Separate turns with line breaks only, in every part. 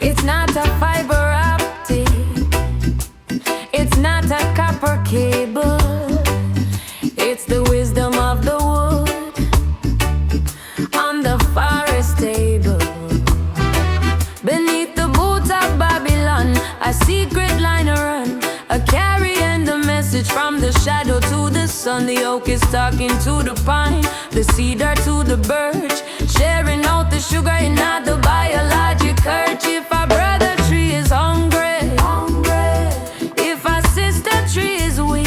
It's not a fiber optic, it's not a copper cable, it's the wisdom of the wood on the forest table. Beneath the boots of Babylon, a secret line run, a carrying the message from the shadow to the sun. The oak is talking to the pine, the cedar to the birch, sharing out the sugar in not the biologic urge. If our brother tree is hungry, if our sister tree is weak,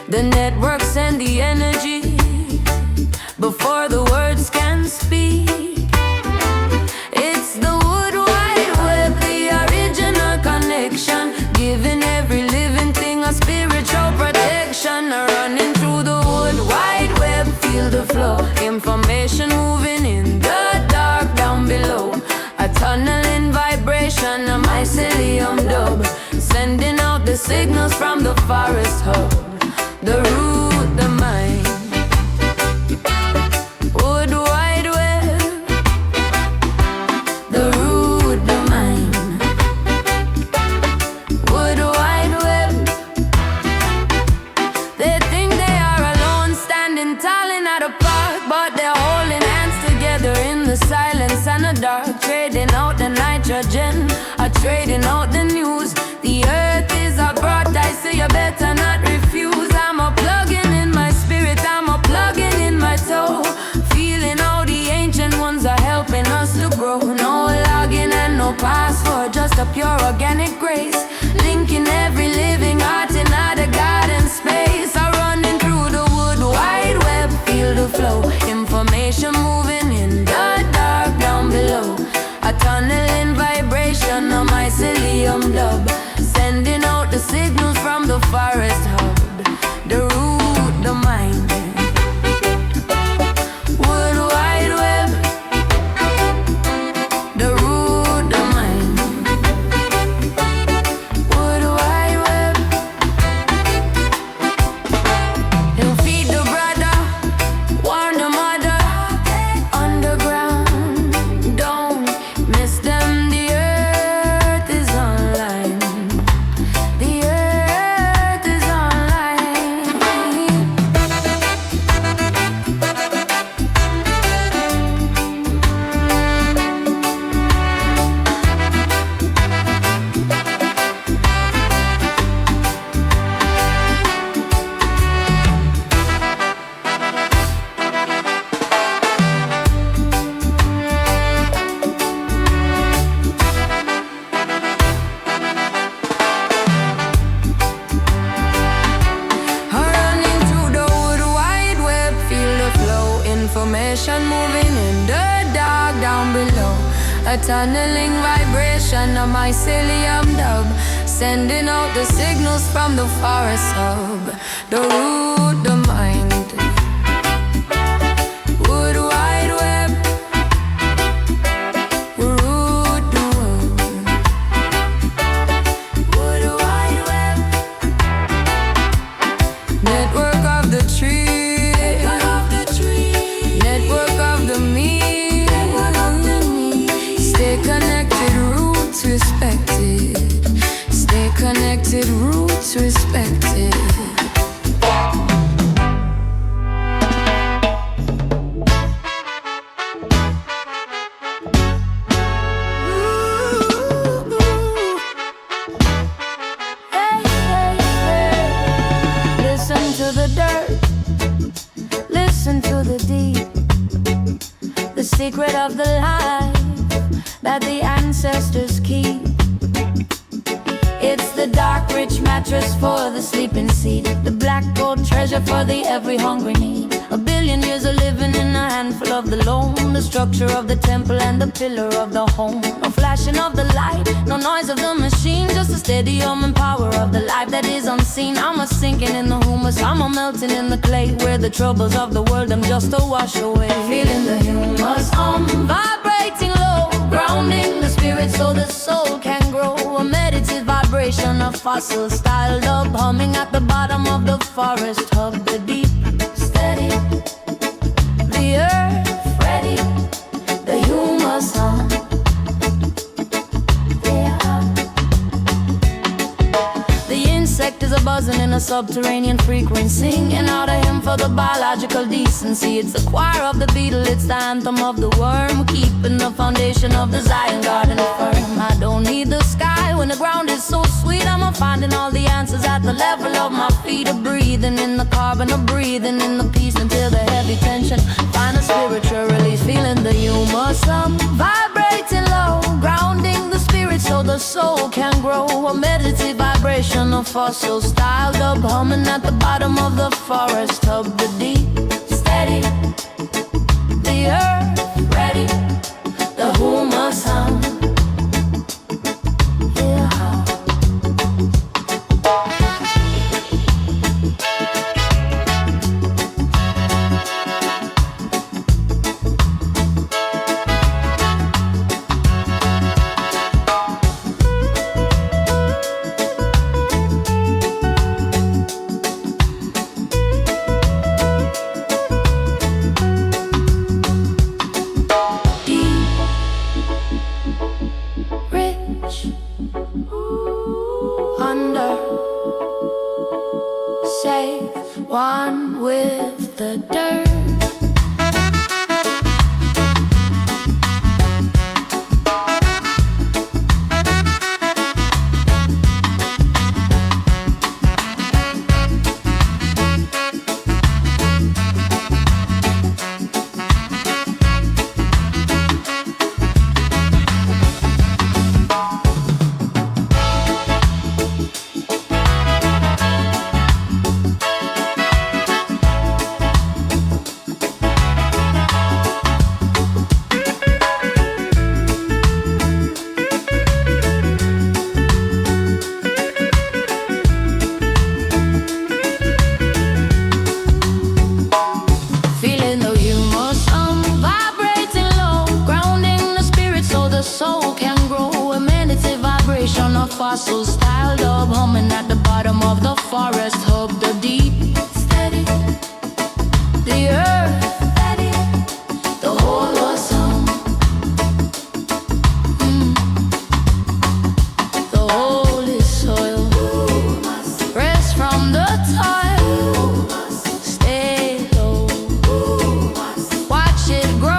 the network send the energy before the words can speak. It's the wood wide web, the original connection, giving every living thing a spiritual protection. Running through the wood wide web, feel the flow, information moving in the dark down below. A tunnel in vibration, a mycelium dub, sending out the signals from the forest hub. The root, the mind, wood wide web, the root, the mind, wood wide web. They think they are alone, standing tall in at a park, but they're holding hands together in the silence and the dark, trading out the nitrogen, trading out the news. The earth is a broad, I say you better not refuse. I'm a plugging in my spirit, I'm a plugging in my toe, feeling how the ancient ones are helping us to grow. No login and no password, just a pure organic grace, linking every living heart in the garden space. I'm running through the wood wide web, feel the flow, information moving in the dark down below. A tunnel in vibration, a mycelium dub, sending out the signals from the forest hub. The root, the mind, wood wide web, the root, the mind, wood wide web. He'll feed the brother, warn the mother, underground, don't miss them. The earth is online, the earth is online. Running through the wood wide web, feel the flow, information moving in the dark down below. A tunneling vibration, a mycelium dub, sending out the signals from the forest hub. The root, the mind, wood wide web, root, the wood, wood wide web, network of the tree, network of the me. Stay connected, roots respected. Stay connected, roots respected. Hey, hey, hey. Listen to the dirt, listen to the deep, the secret of the life that the ancestors keep. It's the dark, rich mattress for the sleeping seat, the black gold treasure for the every hungry need. A billion years of living in a handful of the loam, the structure of the temple and the pillar of the home. No flashing of the light, no noise of the machine, just the steady humming power of the life that is unseen. I'm a sinking in the humus, I'm a melting in the clay, where the troubles of the world I'm just a wash away. Feeling the humus, vibrating low, grounding the spirit so the soul can grow. A meditative vibration of fossil style dub, humming at the bottom of the forest hub. The deep, steady, the earth ready, the humus hum, rising in a subterranean frequency, singing out a hymn for the biological decency. It's the choir of the beetle, it's the anthem of the worm, keeping the foundation of the Zion garden firm. I don't need the sky when the ground is so sweet. I'm finding all the answers at the level of my feet. A breathing in the carbon, a breathing in the peace until the heavy tension find a spiritual release. Feeling the humus, vibrating low, grounding the spirit so the soul can grow. A meditative vibration of fossil style dub, humming at the bottom of the forest hub. The deep, steady, the earth, ready, the humus hum. One with the dirt. Fossil style dub, humming at the bottom of the forest hub. The deep, steady, the earth, steady, the whole was hum. The holy soil, rest from the toil, stay low, watch it grow.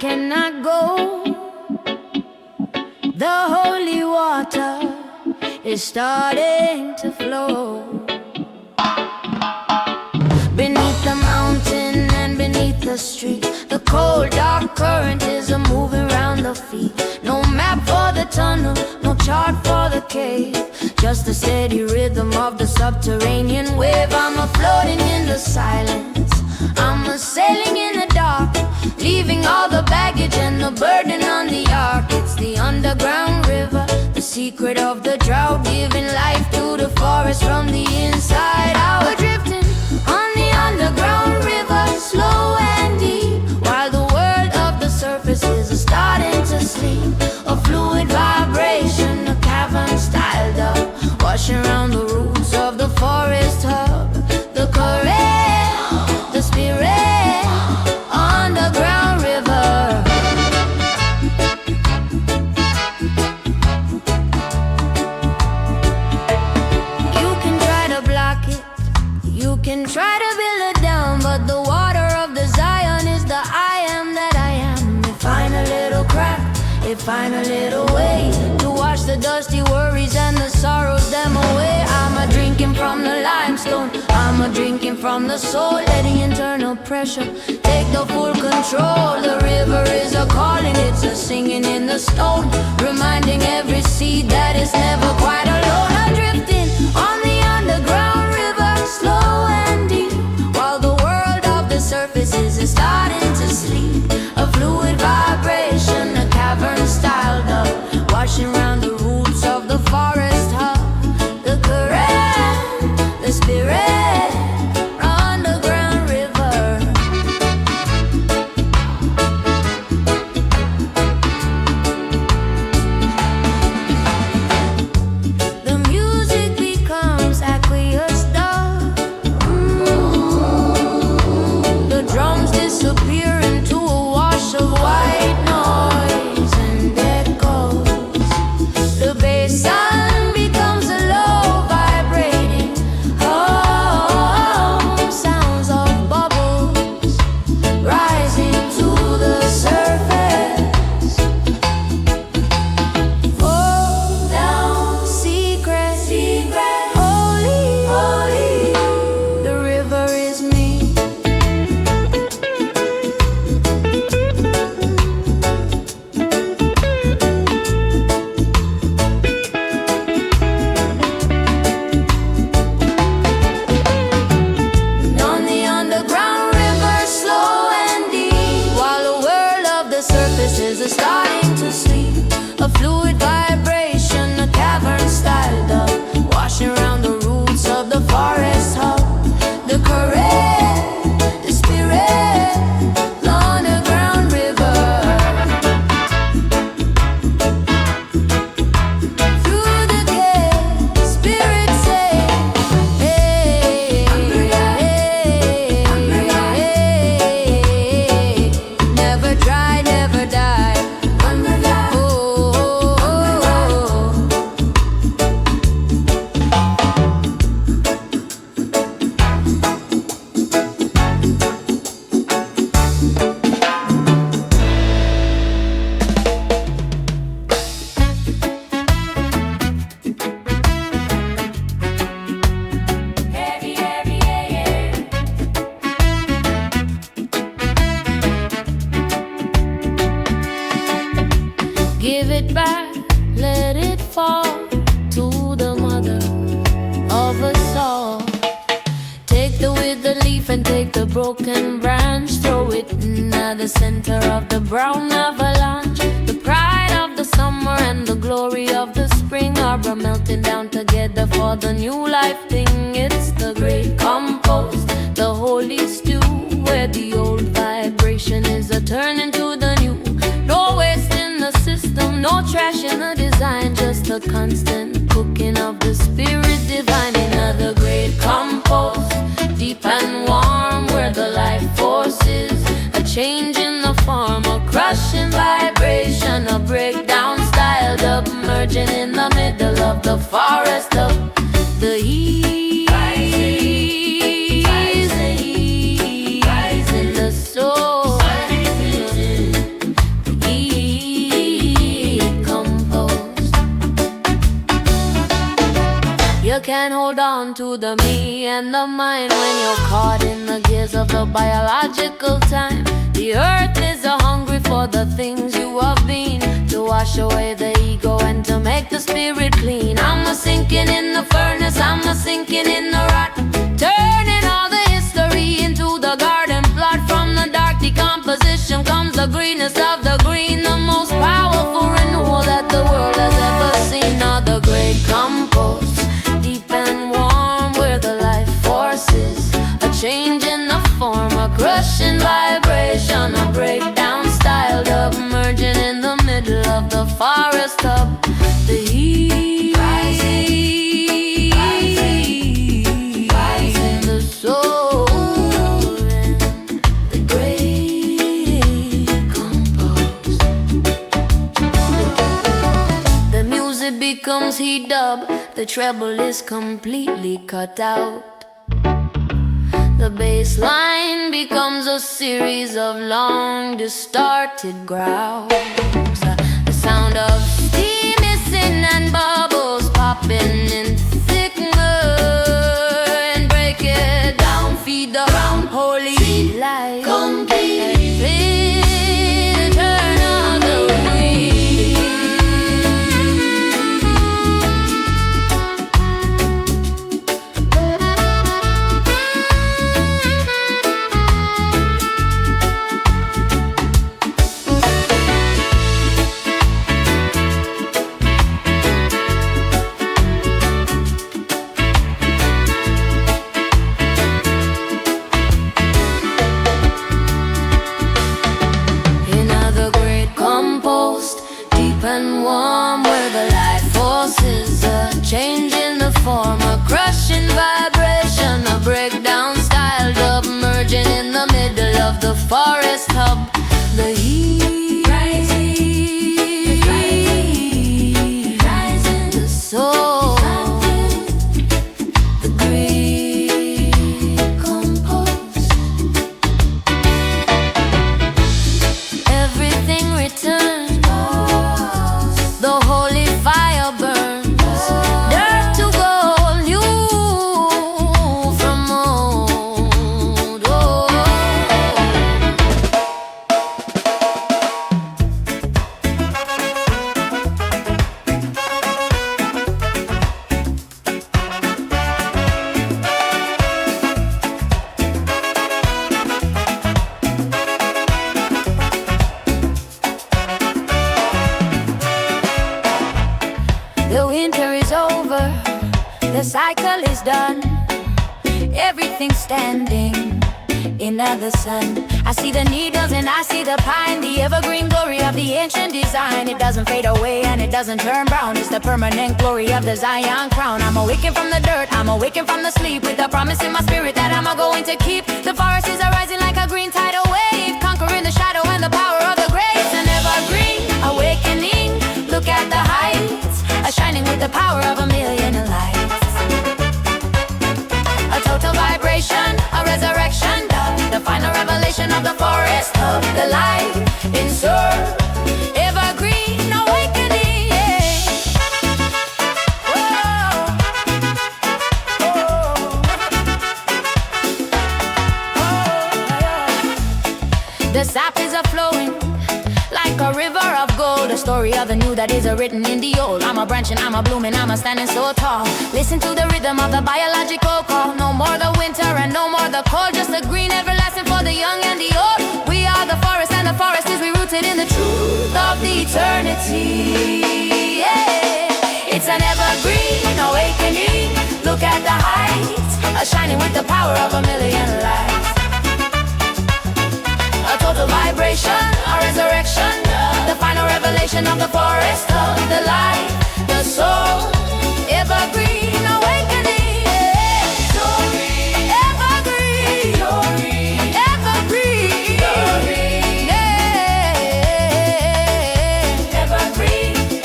Cannot go. The holy water is starting to flow. Beneath the mountain and beneath the street, the cold dark current is a moving round the feet. No map for the tunnel, no chart for the cave, just the steady rhythm of the subterranean wave. I'm a floating in the silence, I'm a sailing in the dark, leaving all the baggage and the burden on the ark. It's the underground river, the secret of the drought, giving life to the forest from the inside out. We're drifting on the underground river, slow and deep, while the world of the surface is starting to sleep. A fluid vibration, a cavern styled up, washing around the roots of the forest hub. The current, the spirit, underground river. You can try to block it, you can try to build it down, but the water of the Zion is the I am that I am. They find a little crack, they find a little way to wash the dusty worries and the sorrows them away. I'm a drinking from the limestone, I'm a drinking from the soul, letting internal pressure take the full control. The river is a calling, it's a singing in the stone, reminding every seed that it's never quite alone. I'm drifting on the underground river, slow and deep, while the world of the surface is starting to sleep. A fluid vibration, washing round the roots of the forest hub. The current, the spirit, underground river. The music becomes aqueous dub. The drums disappear into a wash of white noise and echoes. The bass sound becomes a low vibrating hum. Sounds of bubbles rising to the surface. Fall down, secret, secret, holy, holy. The river is me. On the underground river, slow and deep, while the world of the surfaces is starting to sleep. A fluid vibration, a cavern styled up, washing around the roots of the forest hub. The current, the spirit, the underground river. Through the cave, spirits say, hey, hey, hey. Never try, never die. Oh, oh, oh, oh. Heavy, heavy, yeah, yeah. Give it back, let it fall to the mother of us all. Take the withered leaf and take the broken branch, throw it in at the center of the brown avalanche. The pride of the summer and the glory of the spring are melting down together for the new life thing. It's the great compost, the holy stew, where the old vibration is a turning to the new. No waste in the system, no trash in the design, just the constant cooking of the spirit divine. Another great compost, deep and warm, where the life force is a change in the form, a crushing vibration, a breakdown style, up merging in the middle of the forest of the heat. Rising the soul, decomposed. You can hold on to the me and the mind when you're caught in the gears of the biological time. The earth is a hungry for the things you have been, to wash away the ego and to make the spirit clean. I'm a sinking in the furnace, I'm a sinking in the rot, turning all the history into the garden plot. From the dark decomposition comes the greenest of the green, the most powerful renewal that the world has ever seen. Now the great compost, deep and warm, where the life force is a change in the form, a crushing vibration, a breakdown styled up, merging in the middle of the forest of the heat. Rising the soul and the great compost. The music becomes heat dub, the treble is completely cut out. The bass line becomes a series of long distorted growls. The sound of steam hissing and bubbles popping in thick mud. And break it down, feed the ground, holy light, complete. Turn on the wheel. forest hub. The heat rising, the soul, the greed composed. Everything returns. The holy fire burns. Dirt to gold, new from old. Oh. The winter is over, the cycle is done. Everything's standing in the sun. I see the needles and I see the pine, the evergreen glory of the ancient design. It doesn't fade away and it doesn't turn brown. It's the permanent glory of the Zion crown. I'm awakened from the dirt, I'm awakened from the sleep, with the promise in my spirit that I'm going to keep. The forest is arising like a green tidal wave, conquering the shadow and the power of the grave. It's an evergreen awakening. Look at the heights, shining with the power of a million lights. A total vibration, a resurrection, the final revelation of the forest of the light. Insert evergreen awakening. Whoa. The sap is a-flowing like a river of gold, a story of the new that is written in the old. I'm a branching, I'm a blooming, I'm a standing so tall. Listen to the rhythm of the biological call. No more the winter and no more the cold, just the green everlasting for the young and the old. We are the forest and the forest is rooted in the truth of the eternity. Yeah. It's an evergreen awakening. Look at the heights, shining with the power of a million lights. A total vibration, a resurrection, the final revelation of the forest of the light, the soul, evergreen awakening. Evergreen, evergreen,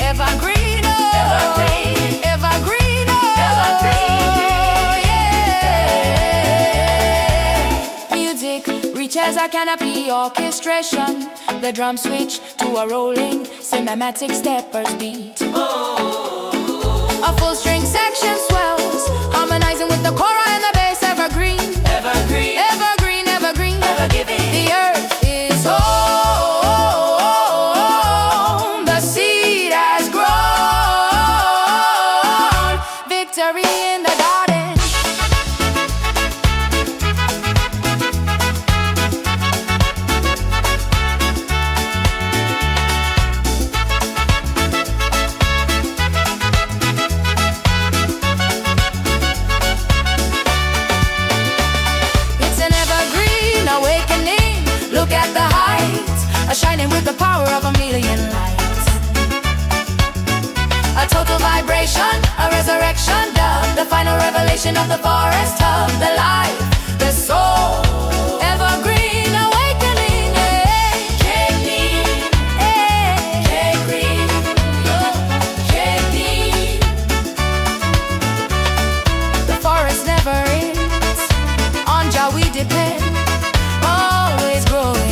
evergreen, evergreen, evergreen, evergreen, evergreen. Music reaches a canopy orchestration. The drum switch to a rolling cinematic steppers beat. A full string section swells, harmonizing with the chorus and the bass. Evergreen, evergreen, evergreen, evergreen, ever giving. The earth is home. The seed has grown. Victory in the garden. Shining with the power of a million lights. A total vibration, a resurrection, the final revelation of the forest of the light, the soul, evergreen awakening. The forest never ends. On Jah we depend, always growing.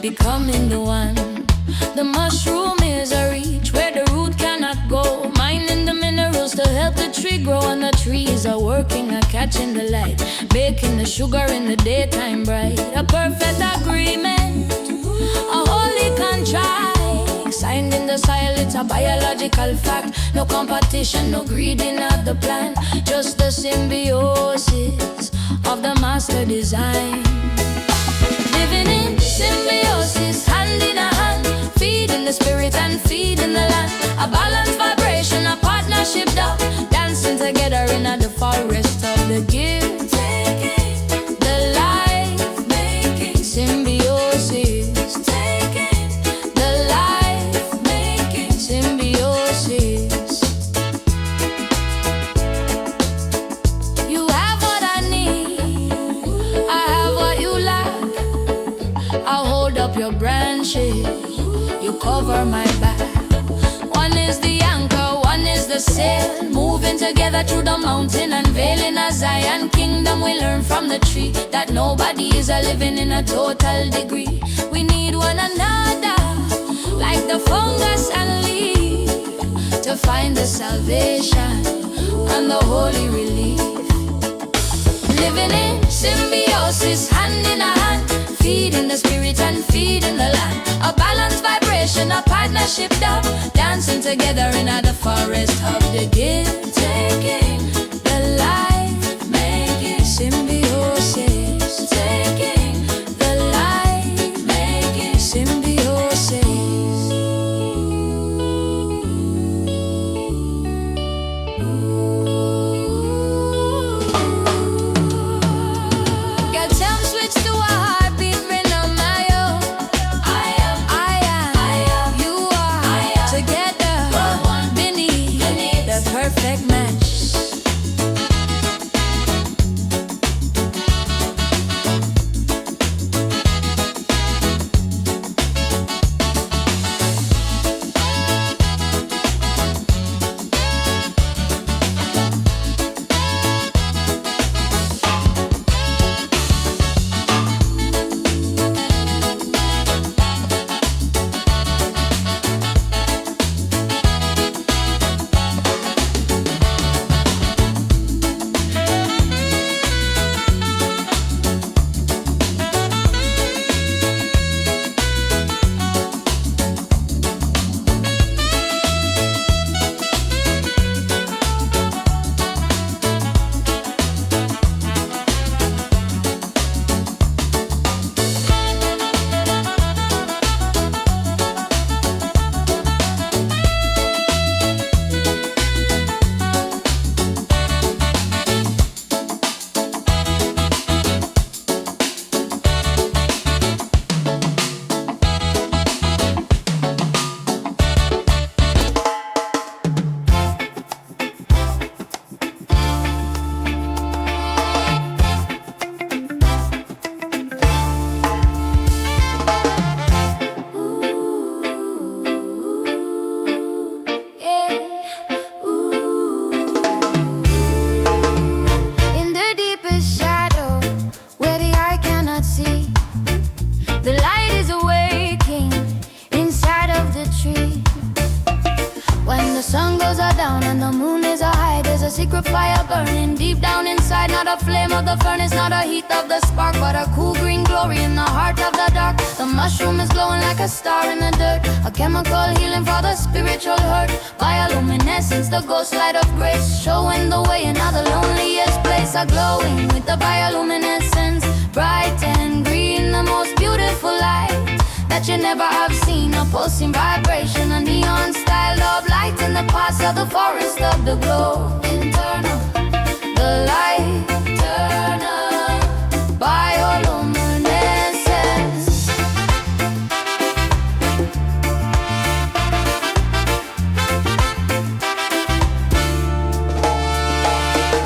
Becoming the one. The mushroom is a reach where the root cannot go. Mining the minerals to help the tree grow. And the trees are working at catching the light, baking the sugar in the daytime bright. A perfect agreement, a holy contract signed in a biological fact. No competition, no greeding of the plan. Just the symbiosis of the master design. Living in symbiosis, hand in a hand, feeding the spirit and feeding the land. A balanced vibration, a partnership dog, dancing together in the forest of the gift. The life-making symbiosis. The life-making symbiosis. You have what I need, I have what you lack. I'll hold up your branches, you cover my back. One is the anchor, one is the sail, moving together through the mountain, unveiling a Zion kingdom. We learn from the tree that nobody is a living in a total degree. We need one another, like the fungus and leaf, to find the salvation and the holy relief. Living in symbiosis, hand in a hand, feeding the spirit and feeding the land. A balanced vibration, a partnership dub, dancing together in the forest of the gift. Taking the life-making symbiosis. Taking the life-making symbiosis. Got time switch to a heartbeat rhythm, my own. I am, you are, together, beneath the perfect match. In the deepest shadow, where the eye cannot see, the light is awaking inside of the tree. When the sun goes down and the moon is high, there's a secret fire burning deep down inside. Not a flame of the furnace, not a heat of the spark, but a cool green glory in the heart of the dark. The mushroom is glowing like a star in the dirt, a chemical healing for the spiritual hurt. Bioluminescence, the ghost light of grace, showing the way in the loneliest place. A glowing with the bioluminescence, bright and green, the most beautiful light that you never have seen. A pulsing vibration, a neon style of light in the paths of the forest of the glow. Internal, the light, eternal, bioluminescence.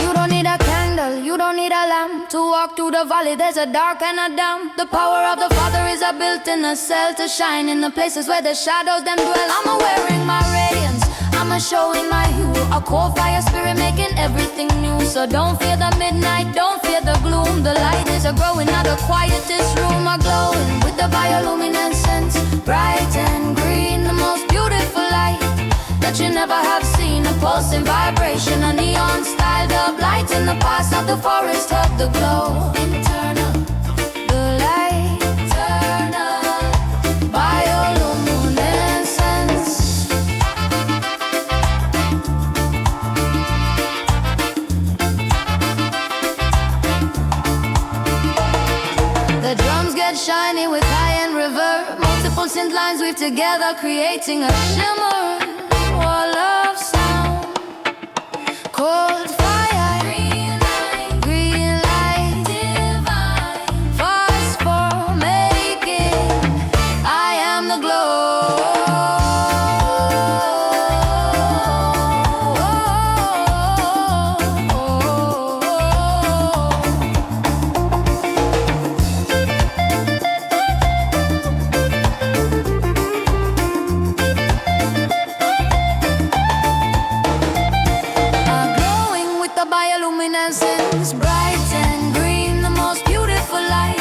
You don't need a candle, you don't need a lamp to walk through the valley. There's a dark and a damp. The power of the Father is a built in a cell to shine in the places where the shadows them dwell. I'm wearing my radiance, I'm showing my hue, a core fire spirit making everything new. So don't fear the midnight, don't fear the gloom. The light is a growing out the quietest room, a glowing with the bioluminescence, bright and green, the most beautiful light that you never have seen. A pulsing vibration, a neon styled up light in the past of the forest of the glow. Internal, the light, eternal, bioluminescence. Powerful synth lines weave together, creating a shimmering wall of sound called Fyah. Green light, divine, phosphor making. I am the glow. Bioluminescence, bright and green, the most beautiful light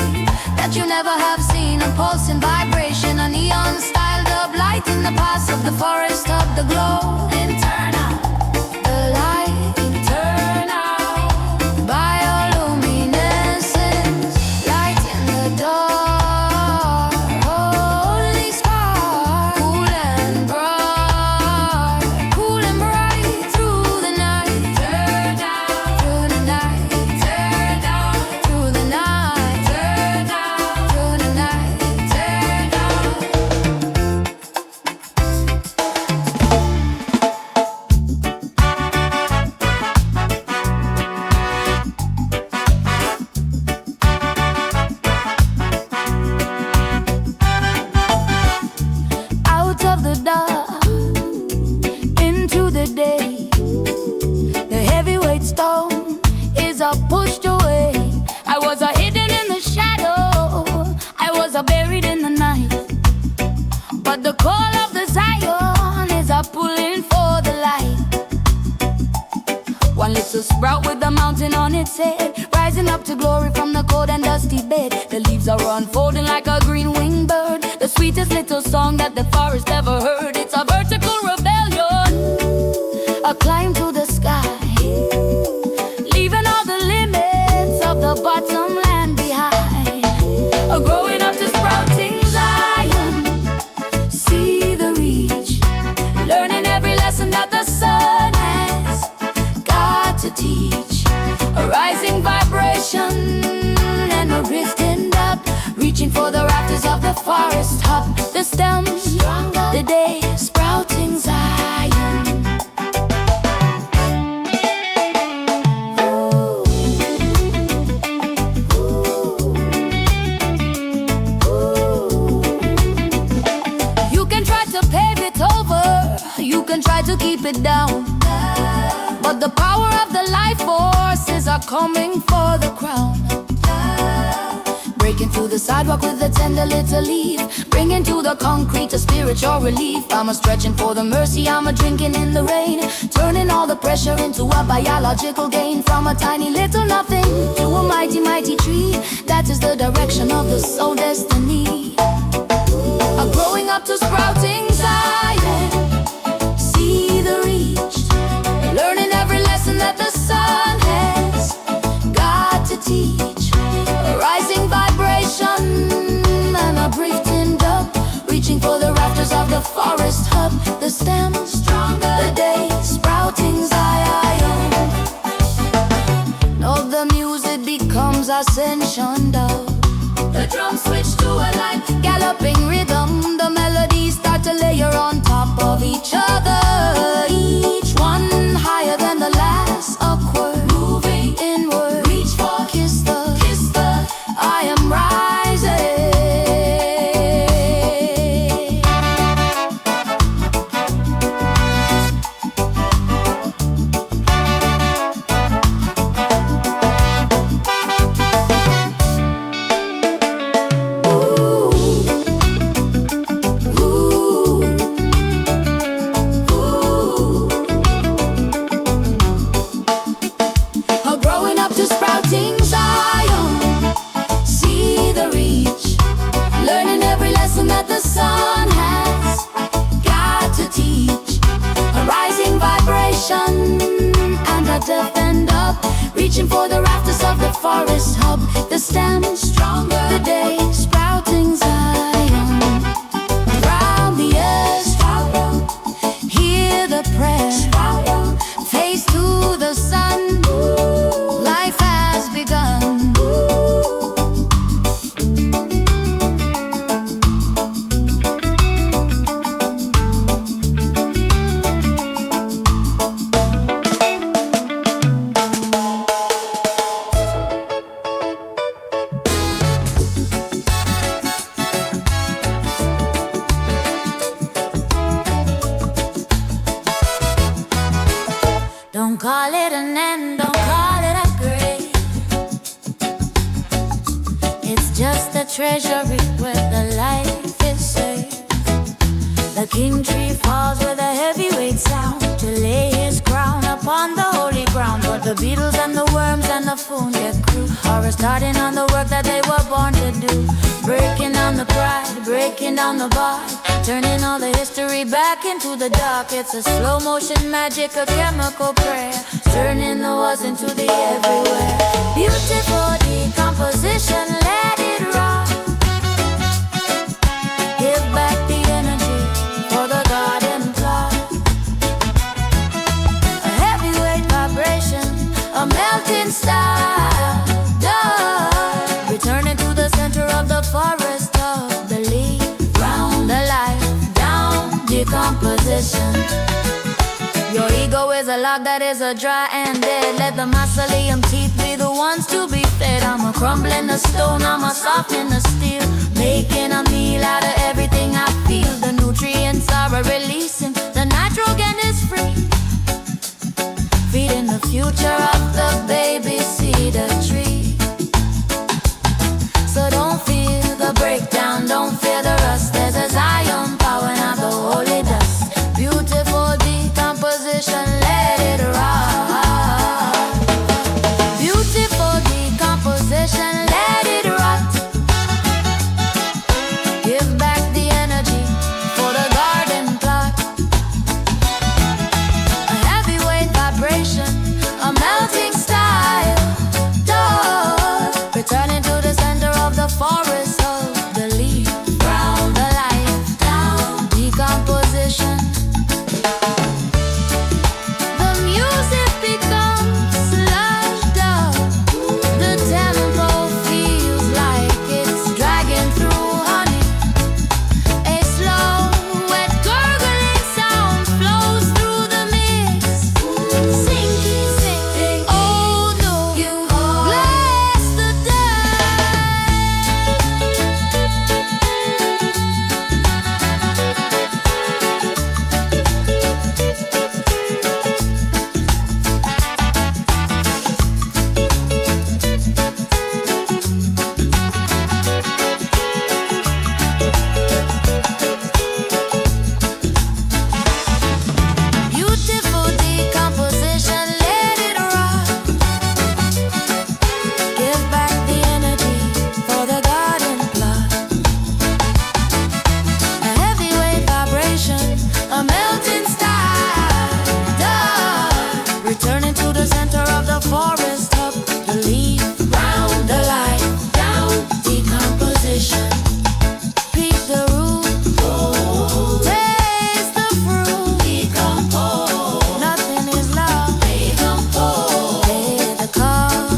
that you never have seen. A pulse and vibration, a neon styled up light in the pass of the forest of the glow. Etana, the light, eternal. Bioluminescence, light in the dark, holy spark, cool and bright, cool and bright through the night. Turn down. Through the night, turn down. Through the night, turn down. Through the night, turn down. Out of the dark, into the day. The heavyweight stone is pushed away. I was hidden in the shadow, I was buried in the night. But the call of the Zion is pulling for the light. One little sprout with the mountain on its head, rising up to glory from the cold and dusty bed. The leaves are unfolding like a green winged bird, the sweetest little song that the forest ever heard. It's a vertical rebellion, a climb to the sky, leaving all the limits of the bottom land behind. Growing up to sprouting Zion, see the reach, learning every lesson that the sun has got to teach. A rising vibration and a drifting up, reaching for the rafters of the forest top. The stems stronger, the day sprouting Zion. You can try to pave it over, you can try to keep it down, but the power of the life forces are coming for the crown. Breaking through the sidewalk with a tender little leaf, bringing to the concrete a spiritual relief. I'm stretching for the mercy, I'm drinking in the rain, turning all the pressure into a biological gain. From a tiny little nothing to a mighty, mighty tree, that is the direction of the soul destiny. Growing up to sprouting Zion, see the reach, learning every lesson that the sun has got to teach. A rising vibration and a drifting up, reaching for the rafters of the forest hub. The stem stronger, the day sprouting Zion. Now the music becomes ascension dove. The drums switch to a light, galloping rhythm. The melodies start to layer on top of each other, each one higher than the last, upward, moving inward. Reach for, kiss the, I am rising. Reaching for the rafters of the forest hub. The stem stronger, the day sprouting Zion. Round the earth, hear the prayer, face to the sun. Life has begun. call it an end, don't call it a grave. It's just a treasury where the life is safe. The king tree falls with a heavyweight sound to lay his crown upon the holy ground. But the beetles and the worms and the fungi crew are starting on the work that they were born to do. Breaking down the pride, breaking down the bars, turning all the history back into the dark. It's a slow motion magic, a chemical prayer, turning the was into the everywhere. Beautiful decomposition, let it rock. Give back the energy for the garden plot. A heavyweight vibration, a melting style, returning to the center of the forest of belief. Round the life, down, decomposition. Your ego is a log that is a dry and dead. Let the mausoleum teeth be the ones to be fed. I'm a crumbling the stone, I'm a softening the steel, making a meal out of everything I feel. The nutrients are releasing, the nitrogen is free, feeding the future of the baby cedar tree. So don't fear the breakdown, don't fear the rust. There's a Zion power, not the holy dust. Beautiful decomposition, let it rock. Beautiful decomposition, let it rot. Give back the energy for the garden plot. A heavyweight vibration, a melting style, returning to the center of the forest of the leaf. Round the life, down, decomposition. The music becomes slushed up. The tempo feels like it's dragging through honey. A slow, wet, gurgling sound flows through the mix. Sinking, sinking, oh no, you bless the beautiful decomposition, let it rock. Give back the energy for the garden plot. A heavyweight vibration, a melting style, returning to the center of the forest of the leaf. Round the life, down, decomposition. Peep the root, taste the fruit. Decompose, nothing is lost. Decompose, pay the cost.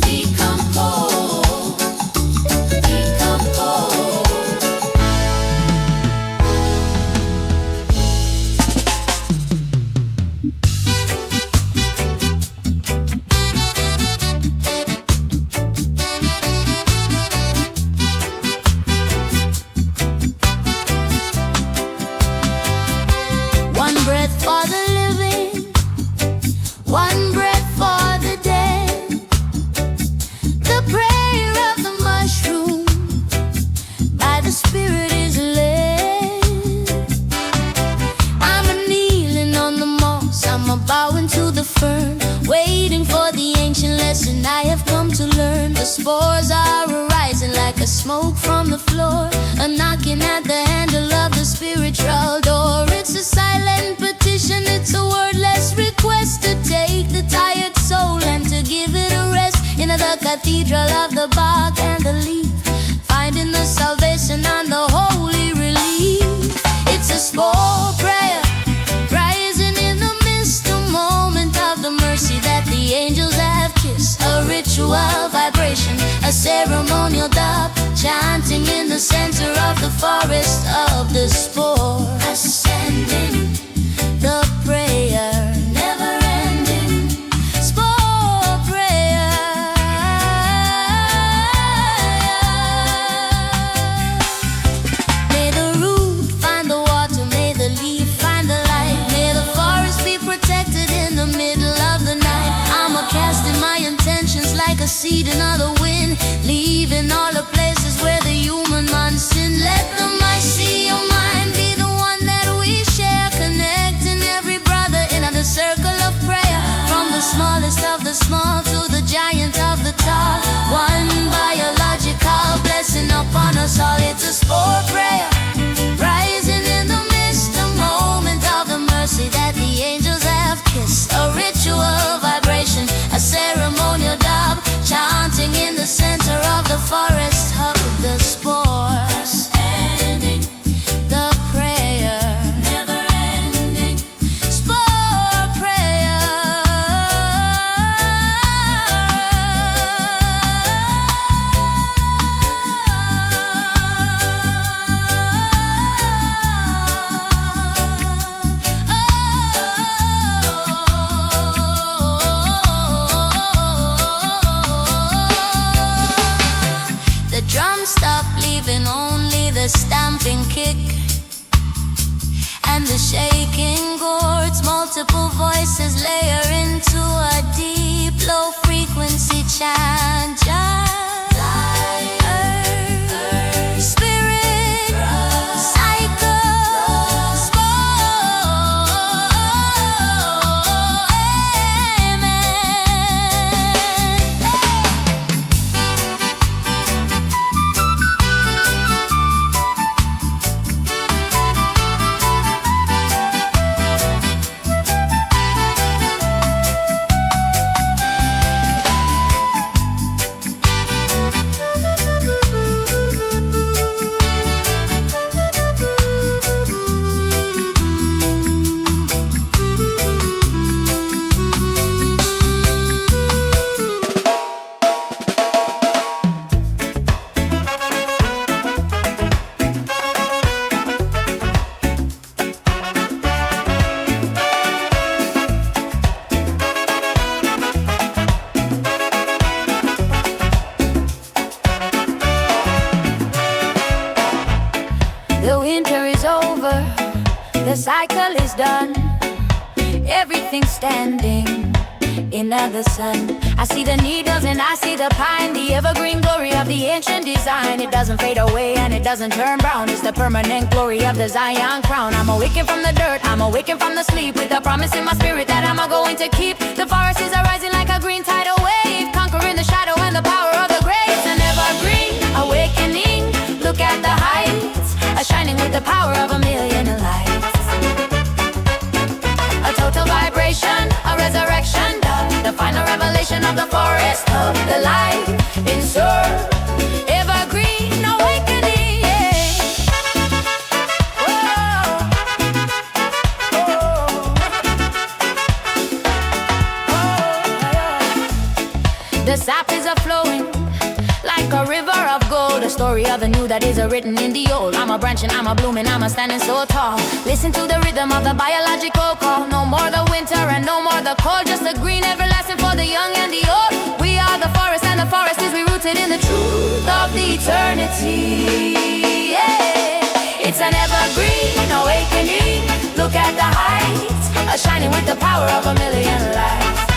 Decompose, decompose. One breath for the living, one breath for the dead. The prayer of the mushroom by the spirit is led. I'm a kneeling on the moss, I'm a bowing to the fern, waiting for the ancient lesson I have come to learn. The spores are arising like a smoke from the floor, a knocking at the handle of the spiritual door. It's a silent petition, it's a wordless request to take the tired soul and to give it a rest in the cathedral of the bark and the leaf, finding the salvation and the holy relief. It's a spore prayer, rising in the mist, a moment of the mercy that the angels have kissed. A ritual vibration, a ceremonial dub, chanting in the center of the forest of the spore. Ascending the prayer, never ending spore prayer. May the root find the changing of the wind, leaving all the places where the human mind sin. Let the mycelial mind be the one that we share, connecting every brother in the circle of prayer, from the smallest of the small to the giant of the tall. One biological blessing upon us all. It's a spore prayer, rising in the mist, a moment of the mercy that the angels have kissed. A ritual vibration, a ceremonial dub, chanting in the center of the forest hub. The spores ending, the prayer never ending. Spore prayer. The drums stop, leaving only the stamping kick and the shaking chords. Multiple voices layer into a deep, low frequency chant. Earth, spirit, cycle, spore, The winter is over, the cycle is done. Everything's standing in the sun. I see the needles and I see the pine, the evergreen glory of the ancient design. It doesn't fade away and it doesn't turn brown. It's the permanent glory of the Zion crown. I'm awakened from the dirt, I'm awakened from the sleep, with the promise in my spirit that I'm going to keep. The forest is arising like a green tidal wave, conquering the shadow and the power of the grave. It's an evergreen awakening. Look at the heights, shining with the power of a million lights. A total vibration, a resurrection, the final revelation of the forest of the light in soul. Evergreen awakening, yeah. Whoa. Whoa. The sap is a-flowing like a river of gold, a story of the new that is written in the old. I'm a branching, I'm a blooming, I'm a standing so tall. Listen to the rhythm of the biological call. No more the winter and no more the cold, just the green everlasting for the young and the old. We are the forest and the forest is rooted in the truth of the eternity, yeah. It's an evergreen awakening. Look at the heights, shining with the power of a million lights.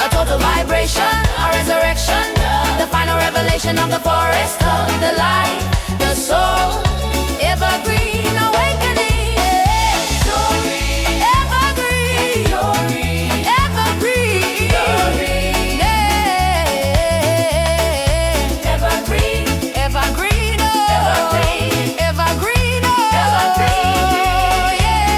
A total vibration, a resurrection, the final revelation of the forest of the light, the soul, evergreen awakening, yeah. Evergreen, evergreen, yeah. Evergreen, evergreen, oh. Evergreen, oh. Yeah.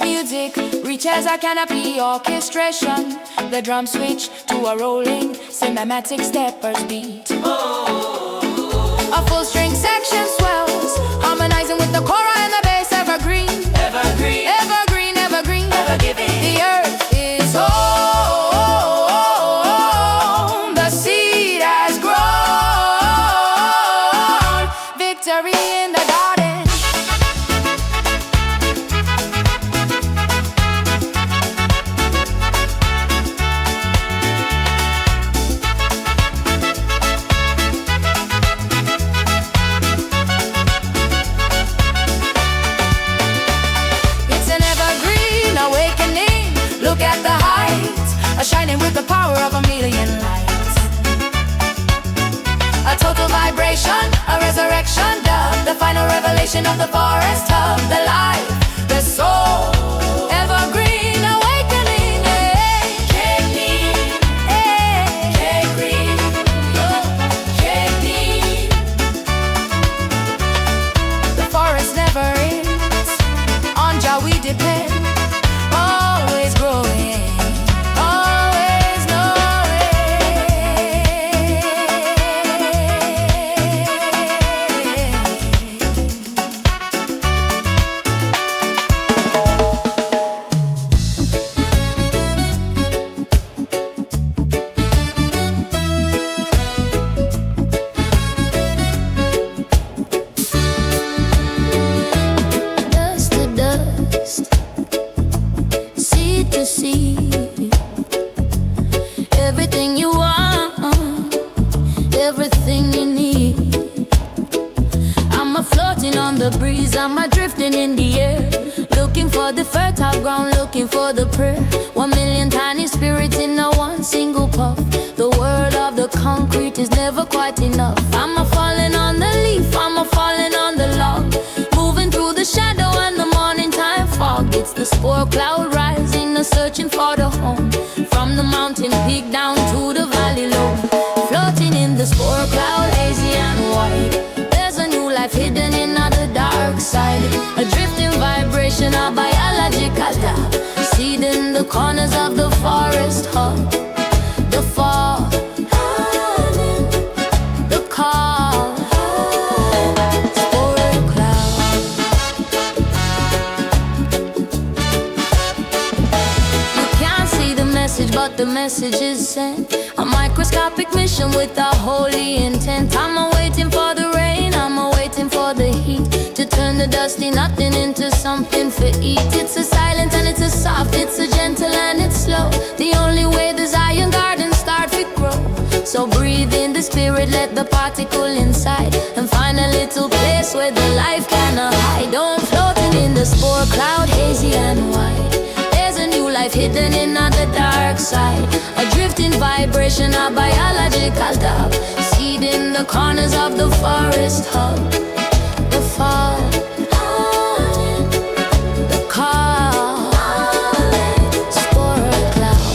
Music reaches a canopy orchestration. The drum switch to a rolling cinematic steppers beat. A full string section swells, harmonizing with the chorus and the bass. Evergreen, evergreen, evergreen, evergreen, ever giving. The earth is home, the seed has grown. Victory in the garden. shining with the power of a million lights. A total vibration, a resurrection dub, the final revelation of the forest hub, the life, the soul, evergreen awakening. The forest never ends, on Jah we depend, always growing. Everything you want, everything you need. I'm a floating on the breeze, I'm a drifting in the air, looking for the fertile ground, looking for the prayer. 1 million tiny spirits in a one single puff. The world of the concrete is never quite enough. I'm a falling on the leaf, I'm a falling on the log, moving through the shadow and the morning time fog. It's the spore cloud rising, searching for the home. From the mountain peak down to the valley low, floating in the spore cloud, hazy and white. There's a new life hidden in the dark side, a drifting vibration, a biological dab, seeding the corners of the forest hub. The fall, the call, spore cloud. You can't see the message, but the message is sent. A microscopic mission with a holy intent. I'm awaiting for the rain, I'm awaiting for the heat, to turn the dusty nothing into something for eat. It's a silent and it's a soft, it's a gentle and it's slow. The only way the Zion garden start to grow. So breathe in the spirit, let the particle inside, and find a little place where the life cannot hide. Don't floating in the spore cloud, hazy and white. There's a new life hidden in the dark side, a drifting vibration, a biological dub, seeding the corners of the forest hub. The fall, the call, spore cloud.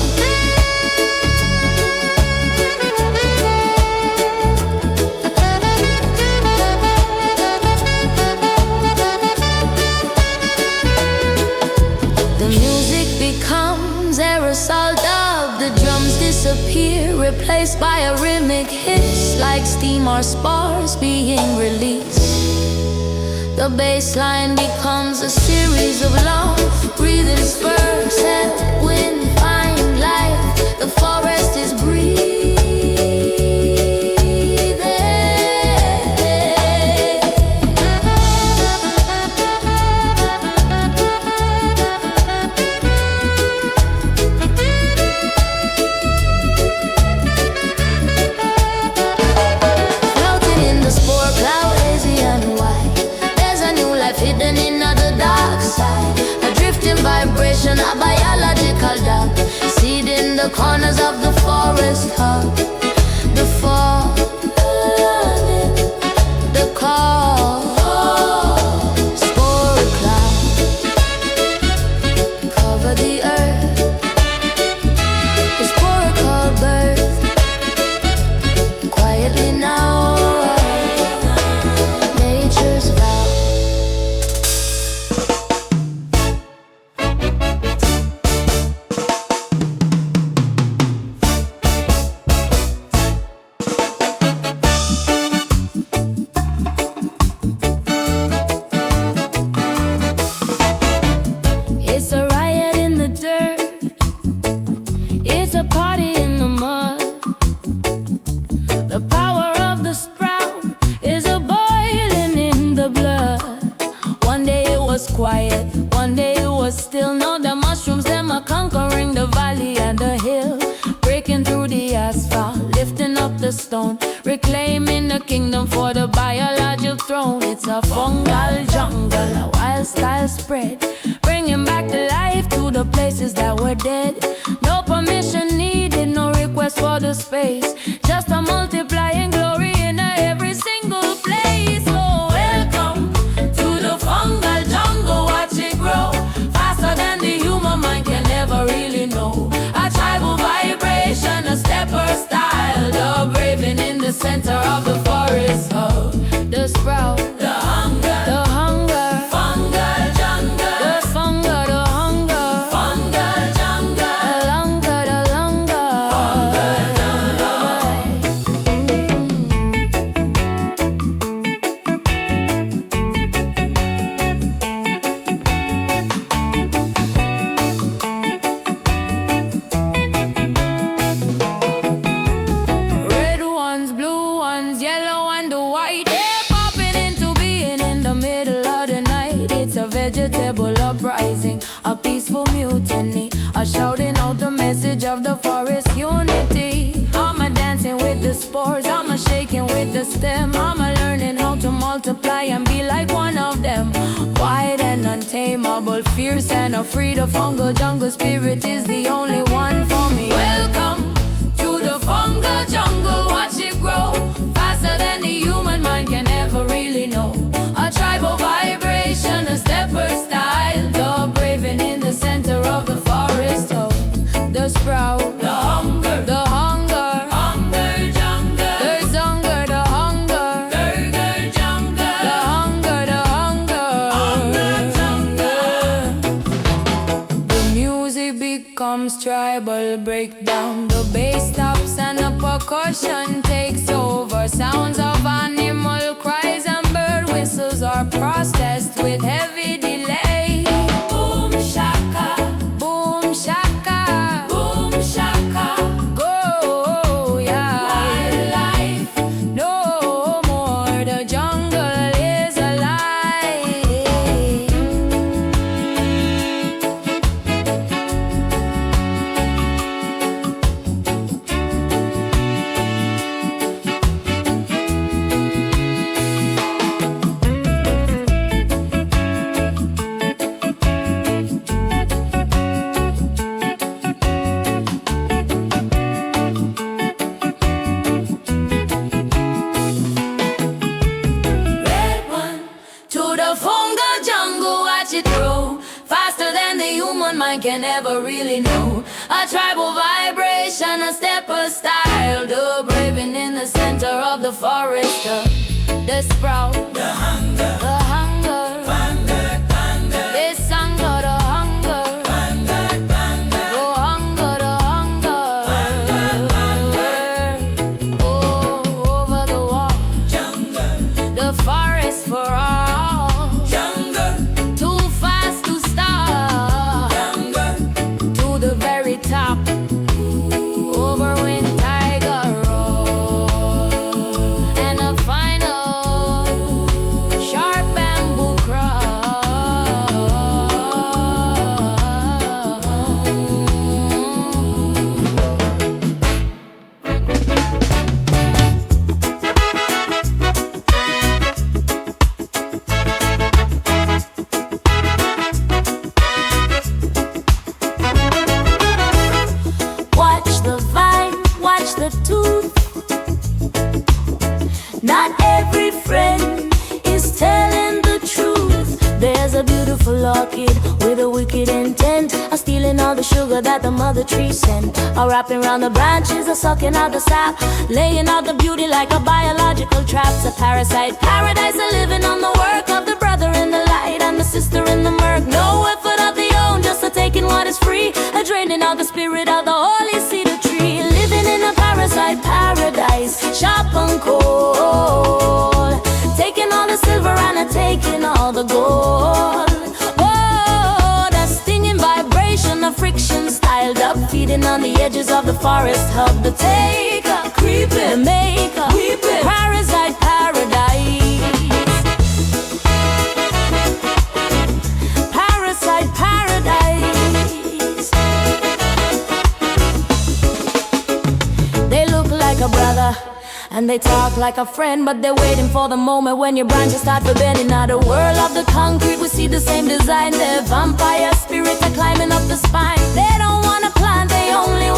The music becomes aerosol dub, the drums disappear, replaced by a rhythmic hiss, like steam or spars being released. The bass line becomes a series of long breathing spurts, and wind find life. The forest is breathing. Floating in the spore cloud, hazy and white. There's a new life hidden in the dark side, a drifting vibration, a biological dub, seeding the corners of the forest hub. The fall, the call, spore cloud, cover the earth, the spore called birth, quietly now, nature's vow. It's a riot in the dirt, it's a party in the mud. The power of the sprout is a boiling in the blood. One day it was quiet, one day it was still. No, the mushrooms, them are conquering the valley and the hill, breaking through the asphalt, lifting up the stone, reclaiming the kingdom for the biological throne. It's a fungal jungle, a wild style spread, bringing back the life to the places that were dead. No permission needed, no request for the space. Just a multiplying glory in every single place. So welcome to the fungal jungle, watch it grow faster than the human mind can ever really know. A tribal vibration, a stepper style, the braving in the center of the forest hub. The sprout, the hunger, fungal jungle. The fungal, the hunger, fungal jungle. The longer, fungal jungle. Red ones, blue ones, yellow and the white. Vegetable uprising, a peaceful mutiny, a shouting out the message of the forest unity. I'm a dancing with the spores, I'm a shaking with the stem, I'm a learning how to multiply and be like one of them. Wide and untamable, fierce and afraid, the fungal jungle spirit is the only one for me. Welcome to the fungal jungle, watch it grow faster than the human mind can ever really know. A tribal vibration, a stepper style, the braving in the center of the forest home. The sprout, the hunger, hunger jungle. There's hunger, the hunger, burger jungle. The hunger, jungle. The music becomes tribal breakdown. The bass stops and the percussion takes over. Sounds of animal cries and bird whistles are processed with heavy delay. Boom shaka, boom shaka, boom shaka. Go, yeah. Wildlife, no more. The jungle is alive. Can never really know. A tribal vibration, a stepper style, the braving in the center of the forest. The sprout, the hunger, thunder, thunder. This hunger, the hunger, thunder, thunder. The hunger, thunder. Oh, over the wall, jungle. The forest for all. Too fast to stop. The very top, over when tiger roar, and a final sharp bamboo cross. The tooth. Not every friend is telling the truth. There's a beautiful orchid with a wicked intent, a stealing all the sugar that the mother tree sent, a wrapping around the branches, a sucking out the sap, laying out the beauty like a biological traps. A parasite paradise, a living on the work of the brother in the light and the sister in the murk. No effort of the own, just a taking what is free, a draining out the spirit of the holy cedar tree. Living in a parasite paradise, sharp and cold, taking all the silver and a taking all the gold. Oh, that stinging vibration, a friction styled up, feeding on the edges of the forest hub. The taker, creeping, the maker, weeping, parasite paradise. Parasite paradise. They look like a brother and they talk like a friend, but they're waiting for the moment when your branches start to bend. In the world of the concrete, we see the same design. Their vampire spirits are climbing up the spine. They don't wanna plant, they only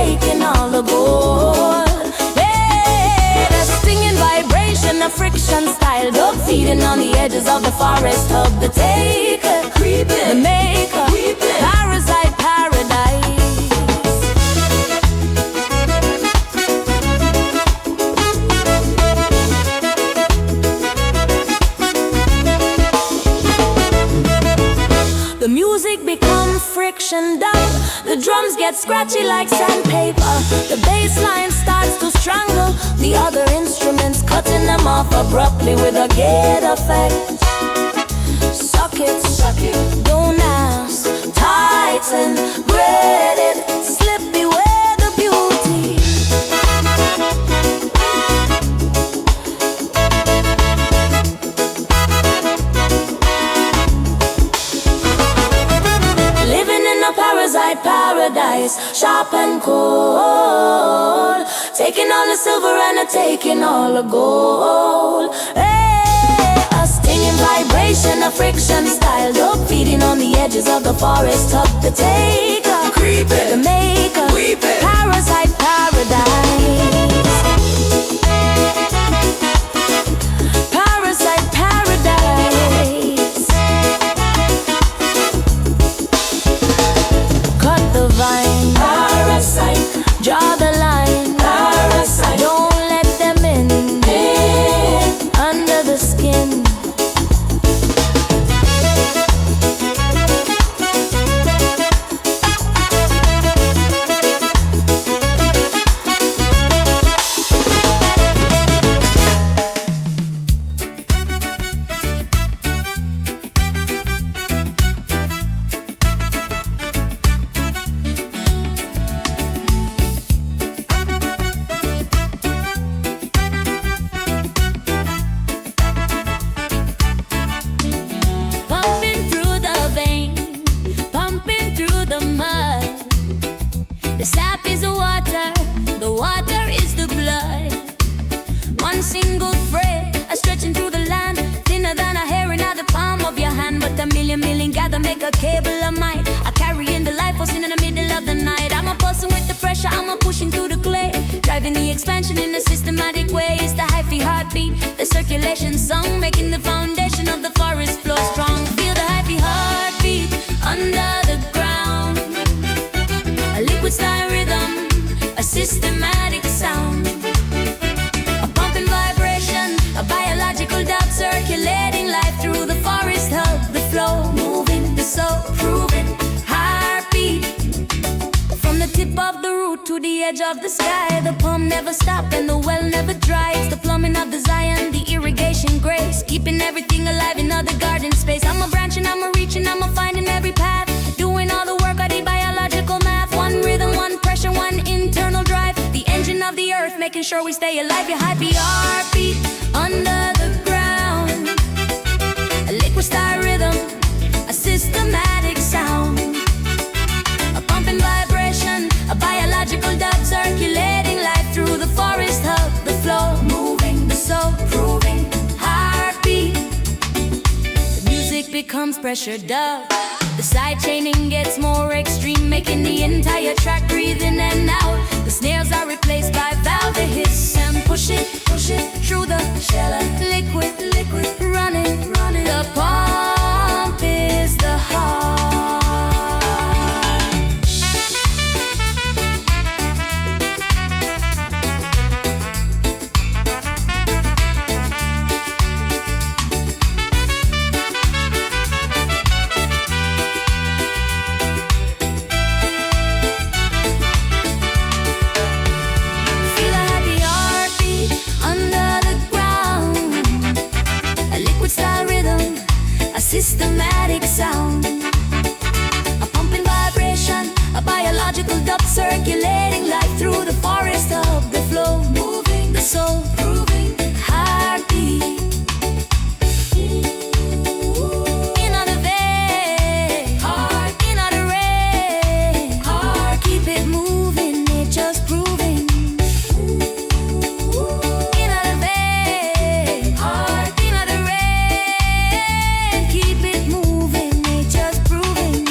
taking all the gold. Hey, the stinging vibration, the friction style, dog feeding on the edges of the forest hub. The taker, creeping, the maker, creeping, parasite paradise. The music becomes friction down. The drums get scratchy like sandpaper. The bass line starts to strangle the other instruments, cutting them off abruptly with a gate effect. Suck it, don't ask. Tighten, braid it, slippy where the beauty. Parasite paradise, sharp and cold, taking all the silver and taking all the gold. Hey, a stinging vibration, a friction style, dog feeding on the edges of the forest hub. The taker, creeping, the maker, creeping, parasite paradise. Parasite paradise. The vine, parasite, draw the line, parasite, don't let them in, under the skin.
Making sure we stay alive, your happy heartbeat under the ground. A liquid style rhythm, a systematic sound, a pumping vibration, a biological dub circulating life through the forest hub. The flow moving, the soul proving heartbeat. The music becomes pressure dub. The side chaining gets more extreme, making the entire track breathe in and out. The snares are replaced by valve, the hiss and push it through the shell. Liquid, running. The pump is the heart. Systematic sound, a pumping vibration, a biological dub circulating life through the forest of the flow, moving the soul, proving heartbeat. In the vein, heart, in the rain, heart, keep it moving, nature's proving. In the vein, heart, in the rain, keep it moving, nature's proving.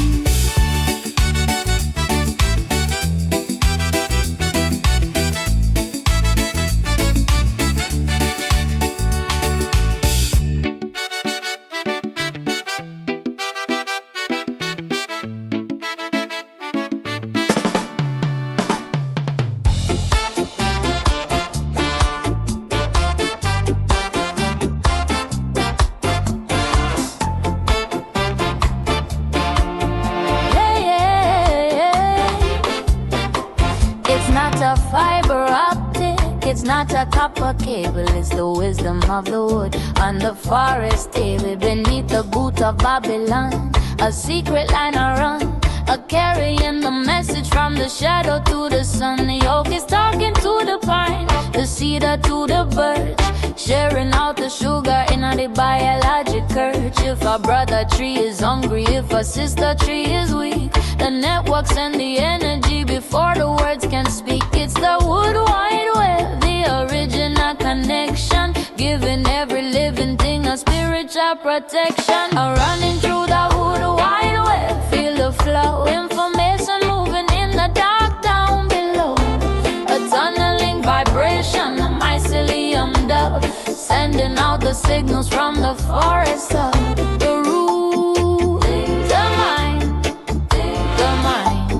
It's not a fiber optic, it's not a copper cable, it's the wisdom of the wood on the forest table beneath the boot of Babylon. A secret line I run, a carrying the message from the shadow to the sun. The oak is talking to the pine, the cedar to the birch, sharing out the sugar in the biological. If a brother tree is hungry, if a sister tree is weak, the network send the energy before the words can speak. It's the wood wide web, the original connection, giving every living thing a spiritual protection. I'm running through the wood wide web, feel the flow, information moving in the dark down below. A tunneling vibration, a mycelium dove, sending out the signals from the forest of the root, the mind, the mind.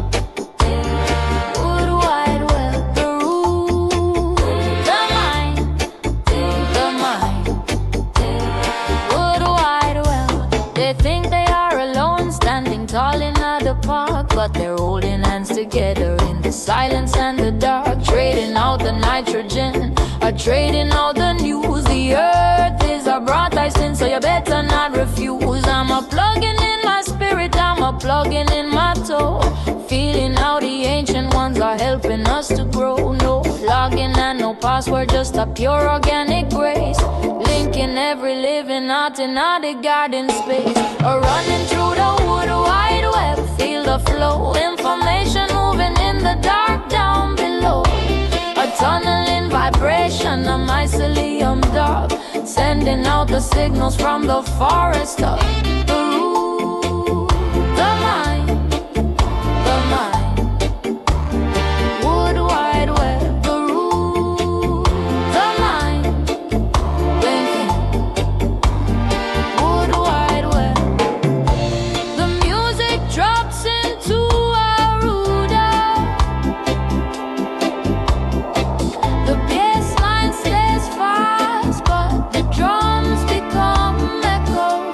Wood wide web, the root, the mind, the mind. Wood wide web. They think they are alone, standing tall in the park, but they're holding hands together in the silence and the dark, trading out the nitrogen, trading out the news. The earth is a broadcast, so you better not refuse. I'm a plugging in my spirit, I'm a plugging in my toe, feeling how the ancient ones are helping us to grow. No login and no password, just a pure organic grace, linking every living out in the garden space. Running through the wood wide web, feel the flow, information moving in the dark down below. A tunneling vibration, a mycelium dove, sending out the signals from the forest of the root, the mind, the mind. Wood wide web, the root, the mind, thinking. Wood wide web. The music drops into a ruder. The bass line stays fast, but the drums become echoes.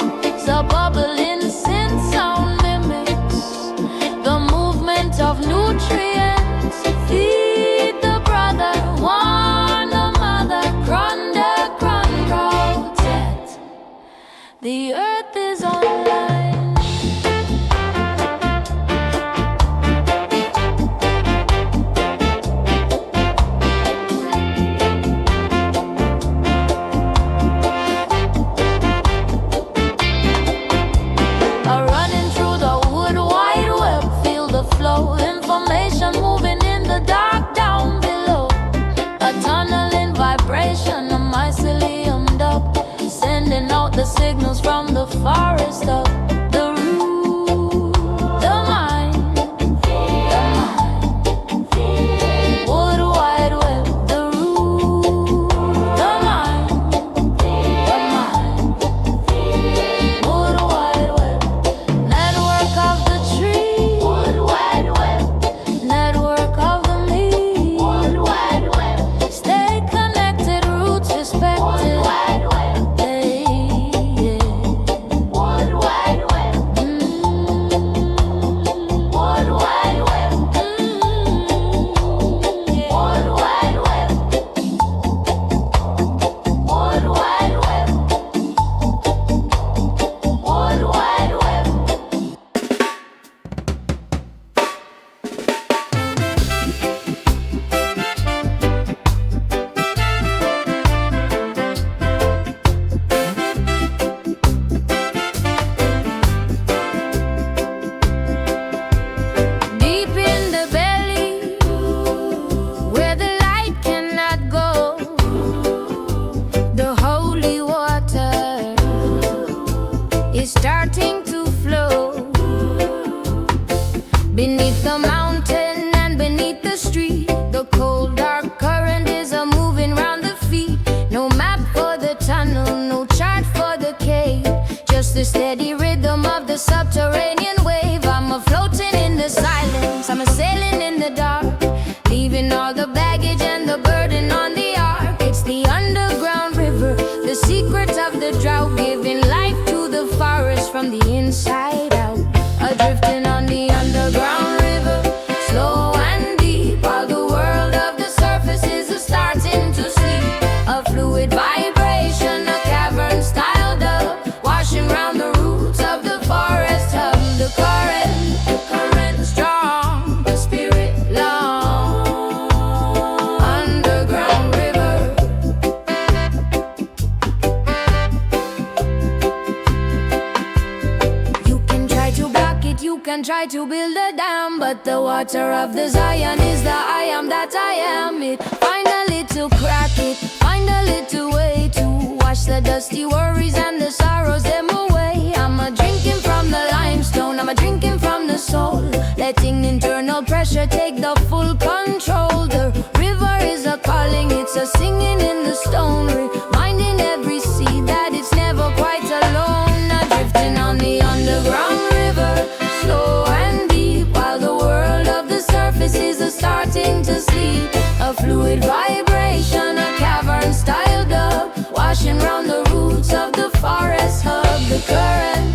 and try to build a dam, but the water of the Zion is the I am that I am. It find a little crack, it find a little way to wash the dusty worries and the sorrows them away. I'm a drinking from the limestone, I'm a drinking from the soul, letting internal pressure take the full control. The river is a calling, it's a singing in the stone, reminding every sea that it's never quite alone. Drifting on the underground river, slow and deep, while the world of the surface is starting to sleep. A fluid vibration, a cavern style dub, washing round the roots of the forest hub. The current,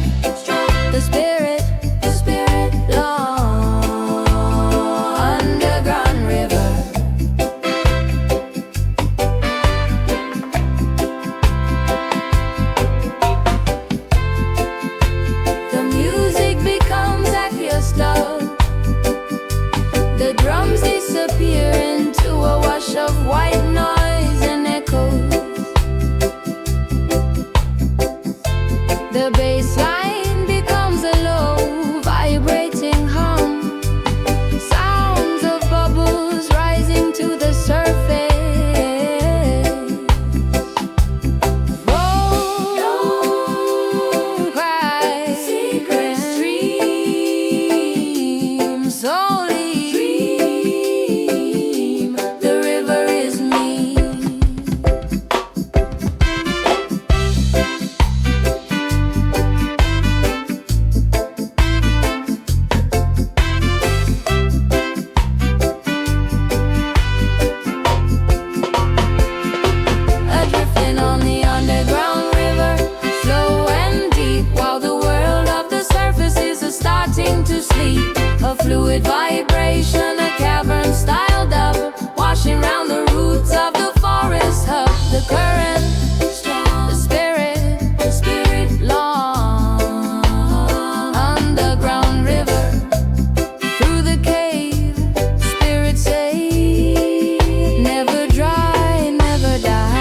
the spirit, long underground river. The music becomes aqueous love, the drums disappear into a wash of white noise and echoes. The bass line becomes a low, vibrating hum, sounds of bubbles rising to the surface. Don't cry, secret stream, slowly dream. The river is me. Adrifting on the underground river, slow and deep, while the world of the surface is starting to sleep. A fluid vibration, a cavern style dub, washing round the roots of the forest hub. The current, strong, the spirit, long underground river. Through the cave, spirit say, never dry, never die.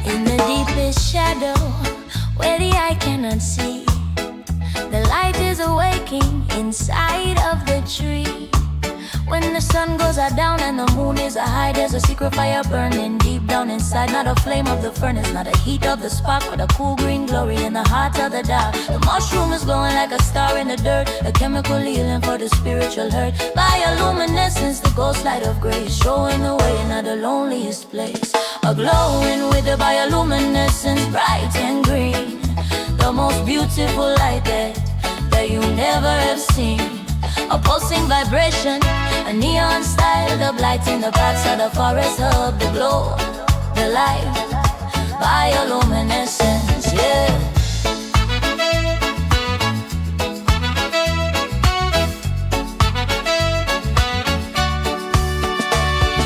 In the deepest shadow, where the eye cannot see, the light is awaking inside of the tree. When the sun goes down and the moon is high, there's a secret fire burning deep down inside. Not a flame of the furnace, not a heat of the spark, but a cool green glory in the heart of the dark. The mushroom is glowing like a star in the dirt, a chemical healing for the spiritual hurt. Bioluminescence, the ghost light of grace, showing the way in the loneliest place. A glowing with the bioluminescence, bright and green, the most beautiful light that you never have seen. A pulsing vibration, a neon style, the light in the paths of the forest hub. The glow, the light, bioluminescence, yeah.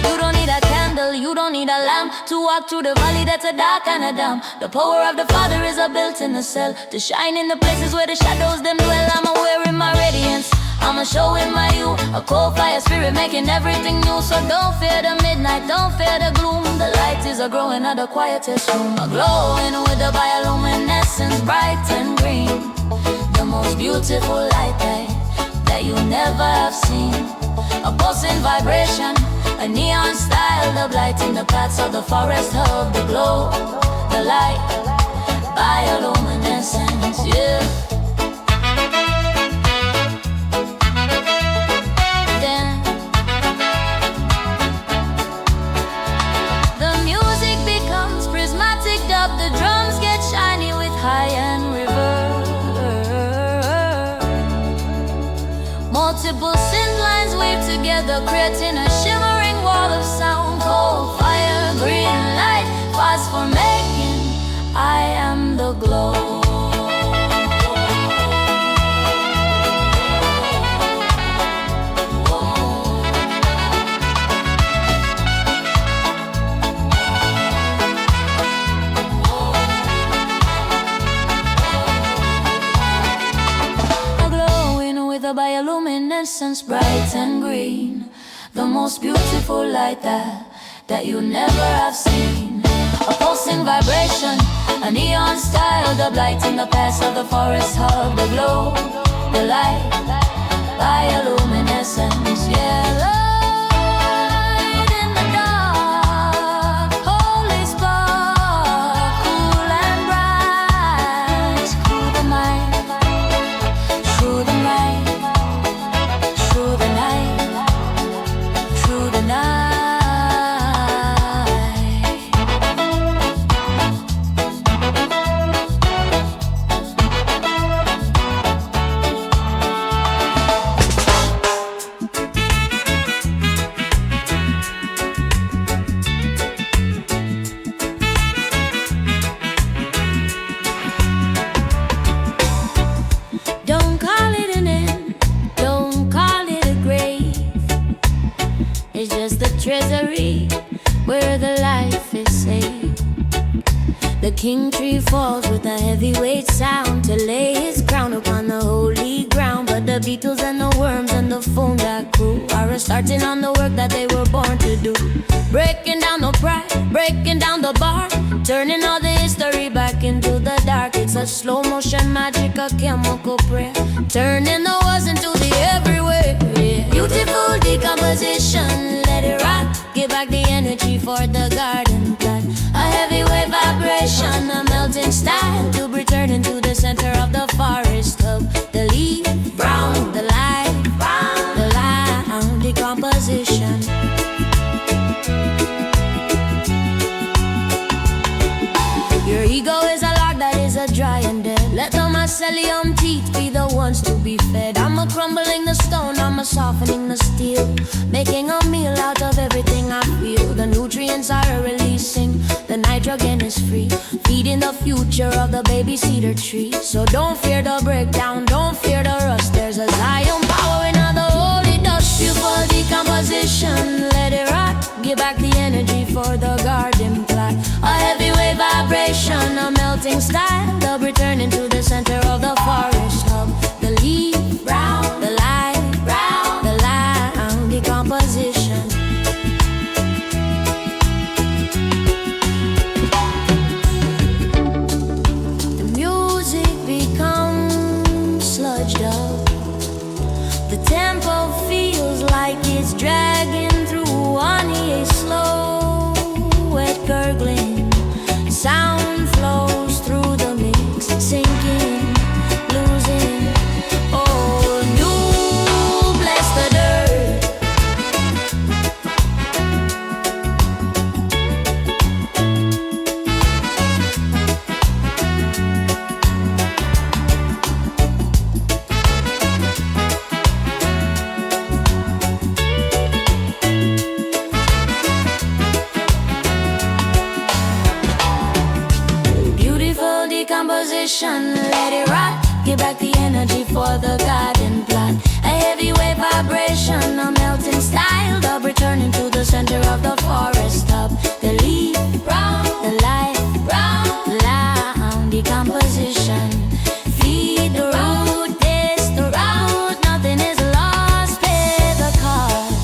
You don't need a candle, you don't need a lamp to walk through the valley that's a dark and a damp. The power of the Father is built in the cell, to shine in the places where the shadows them dwell. I'm wearing my radiance, I'ma show in my you, a cold fire spirit making everything new. So don't fear the midnight, don't fear the gloom. The light is growing at the quietest room, a glowing with the bioluminescence, bright and green, the most beautiful light that you never have seen. A pulsing vibration, a neon style, the light in the paths of the forest hub. The glow, the light, bioluminescence, yeah. The drums get shiny with high and river. Multiple synth lines wave together, creating a shimmering wall of sound. Cold fire, green light, fast for making I am the glow.
luminescence, bright and green. The most beautiful light that you never have seen. A pulsing vibration, a neon style, the lighting the past of the forest hug, the glow, the light, bioluminescence, yeah, light in the dark, holy spark, cool and bright, through the mind, through the night, through the night, through the night. Don't call it an end, don't call it a grave. It's just a treasury where the life is saved. The king tree falls with a heavyweight sound to lay his crown upon the holy ground. But the beetles and the worms and the fungi crew are starting on the work that they were born to do. Breaking down the pride, breaking down the bar, turning all the history back into the dark. It's a slow motion magic, a chemical prayer, turning the was into the everywhere, yeah. Beautiful decomposition, let it rock. Give back the energy for the garden plot. A heavyweight vibration, a melting style, to return into the center of the forest hub. The leaf brown, the light brown, the light decomposition. Your ego is a log that is a dry and dead. Let the mycelium teeth be the ones to be fed. I'm a crumbling the stone, I'm a softening the steel, making a meal out of everything I feel. The nutrients are releasing, the nitrogen is free, feeding the future of the baby cedar tree. So don't fear the breakdown, don't fear the rust. There's a Zion power in all the holy dust. Beautiful decomposition, let it rock. Give back the energy for the garden plot. A heavyweight vibration, a melting style, the return into the center of the forest hub. The leaf brown, the light brown, the light decomposition. The music becomes sludged up. The tempo feels like it's dragging through honey, a slow, wet gurgling. Sound flows through the mix, sinking, losing. Oh, you bless the dirt. Decomposition, let it rock. Give back the energy for the garden plot. A heavyweight vibration, a melting style, the return into the center of the forest top. The leaf brown, the light brown, loud decomposition. Feed the root, taste the route. Nothing is lost, pay the cost.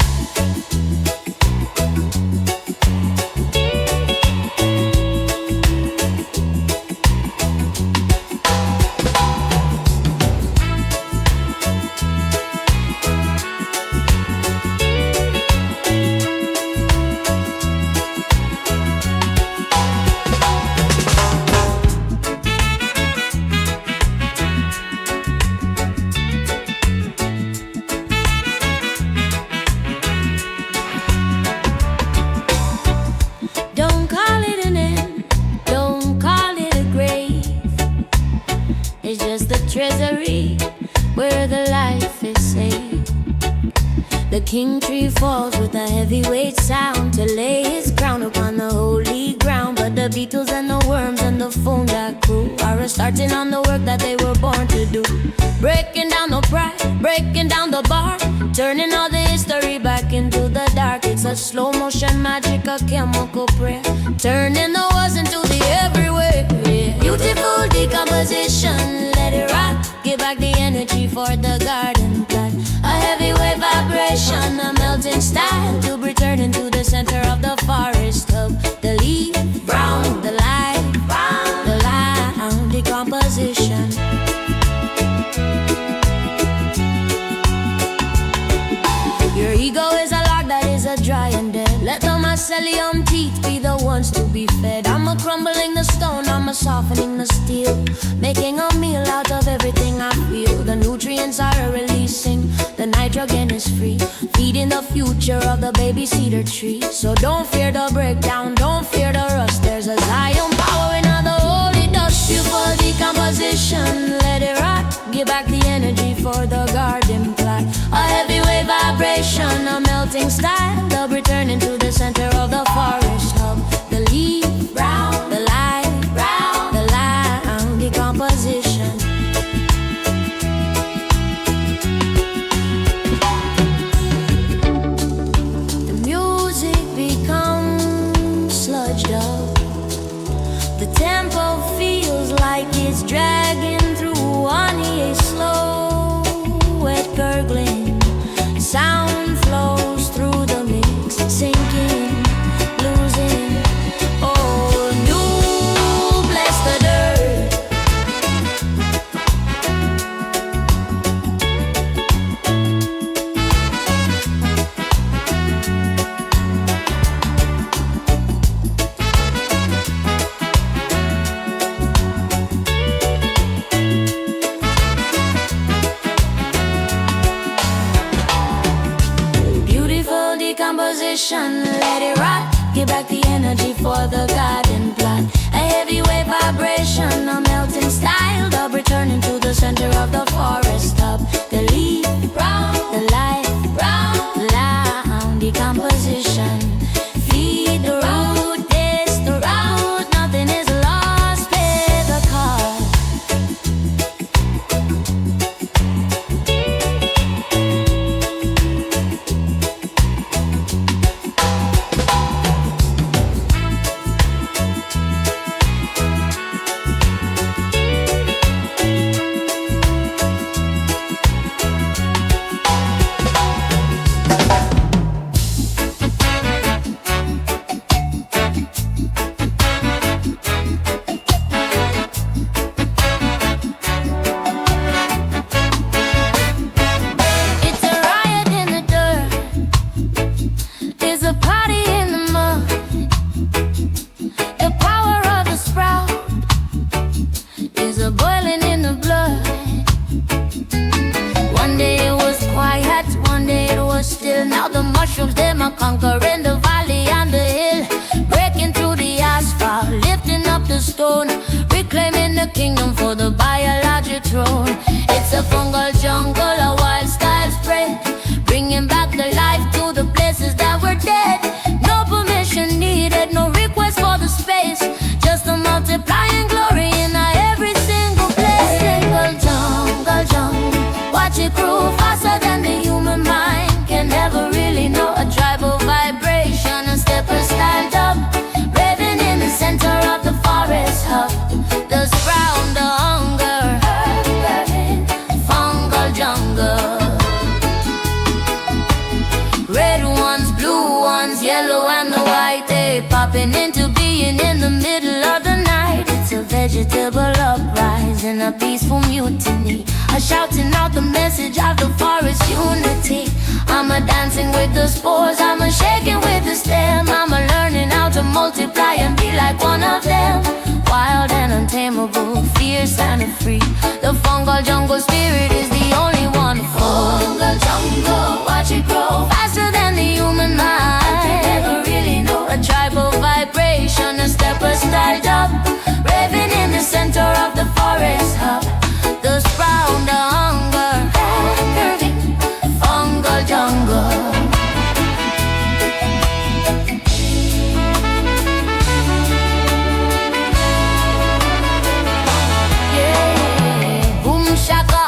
Don't call it an end, don't call it a grave. It's just a treasury where the life is saved. The king tree falls with a heavyweight sound to lay his crown upon the holy ground. But the beetles and the worms and the fungi crew are starting on the work that they were born to do. Breaking down the pride, breaking down the bar, turning all the history back into the dark. It's a slow motion magic, a chemical prayer, turning the was into the everywhere, yeah. Beautiful decomposition, let it rock. Give back the energy for the garden plot. A heavyweight
style, to returning to the center of the forest hub. The leaf brown, the light brown, the line, decomposition. Your ego is a log that is a dry and dead. Let the mycelium teeth be the ones to be fed. I'm a crumbling the stone, I'm a softening the steel, making a meal out of everything I feel. The nutrients are releasing, the nitrogen is free, feeding the future of the baby cedar tree. So don't fear the breakdown, don't fear the rust. There's a Zion power in the holy dust. Beautiful decomposition, let it rock. Give back the energy for the garden plot. A heavyweight vibration, a melting style, the returning to the center of the forest hub. The leaf brown, the light brown, the line, decomposition. The music becomes sludged up. The tempo feels like it's dragging through honey, a slow, wet gurgling. Sound flows through the mix, sinking, losing. Oh, new bless the dirt. Decomposition, let it rock. Give back the energy for the garden plot. A heavyweight vibration, a melting style, the returning to the center of the forest top. The leaf brown, the light brown, line, decomposition. Feed the root, this the route. Nothing is lost, pay the cost. Conquering the valley and the hill, breaking through the asphalt, lifting up the stone, reclaiming the kingdom for the biologic throne. It's a fungal jungle, a wild style spread, bringing back the life to the places that were dead. No permission needed, no request for the space, just a multiplying glory in every single place. Jungle, jungle, watch it grow faster than the human mind can never really know. A tribal vibration, a stepper style dub, raving in the center of the forest hub. The sprout, the hunger, fungal jungle. Red ones, blue ones, yellow and the white, they popping into being in the middle of the night. It's a vegetable uprising, a peaceful mutiny, a shouting out the message of the forest unity. I'm a dancing with the spores, I'm a shaking with the stem, I'm a learning how to multiply and be like one of them. Wild and untamable, fierce and free, the fungal jungle spirit is the only one. Fungal jungle, watch it grow faster than the human mind. I never really know. A tribal vibration, a stepper styled up, raving in the center of the forest hub. The sprout, the hunger, curving, fungal jungle. Yeah, boom shaka,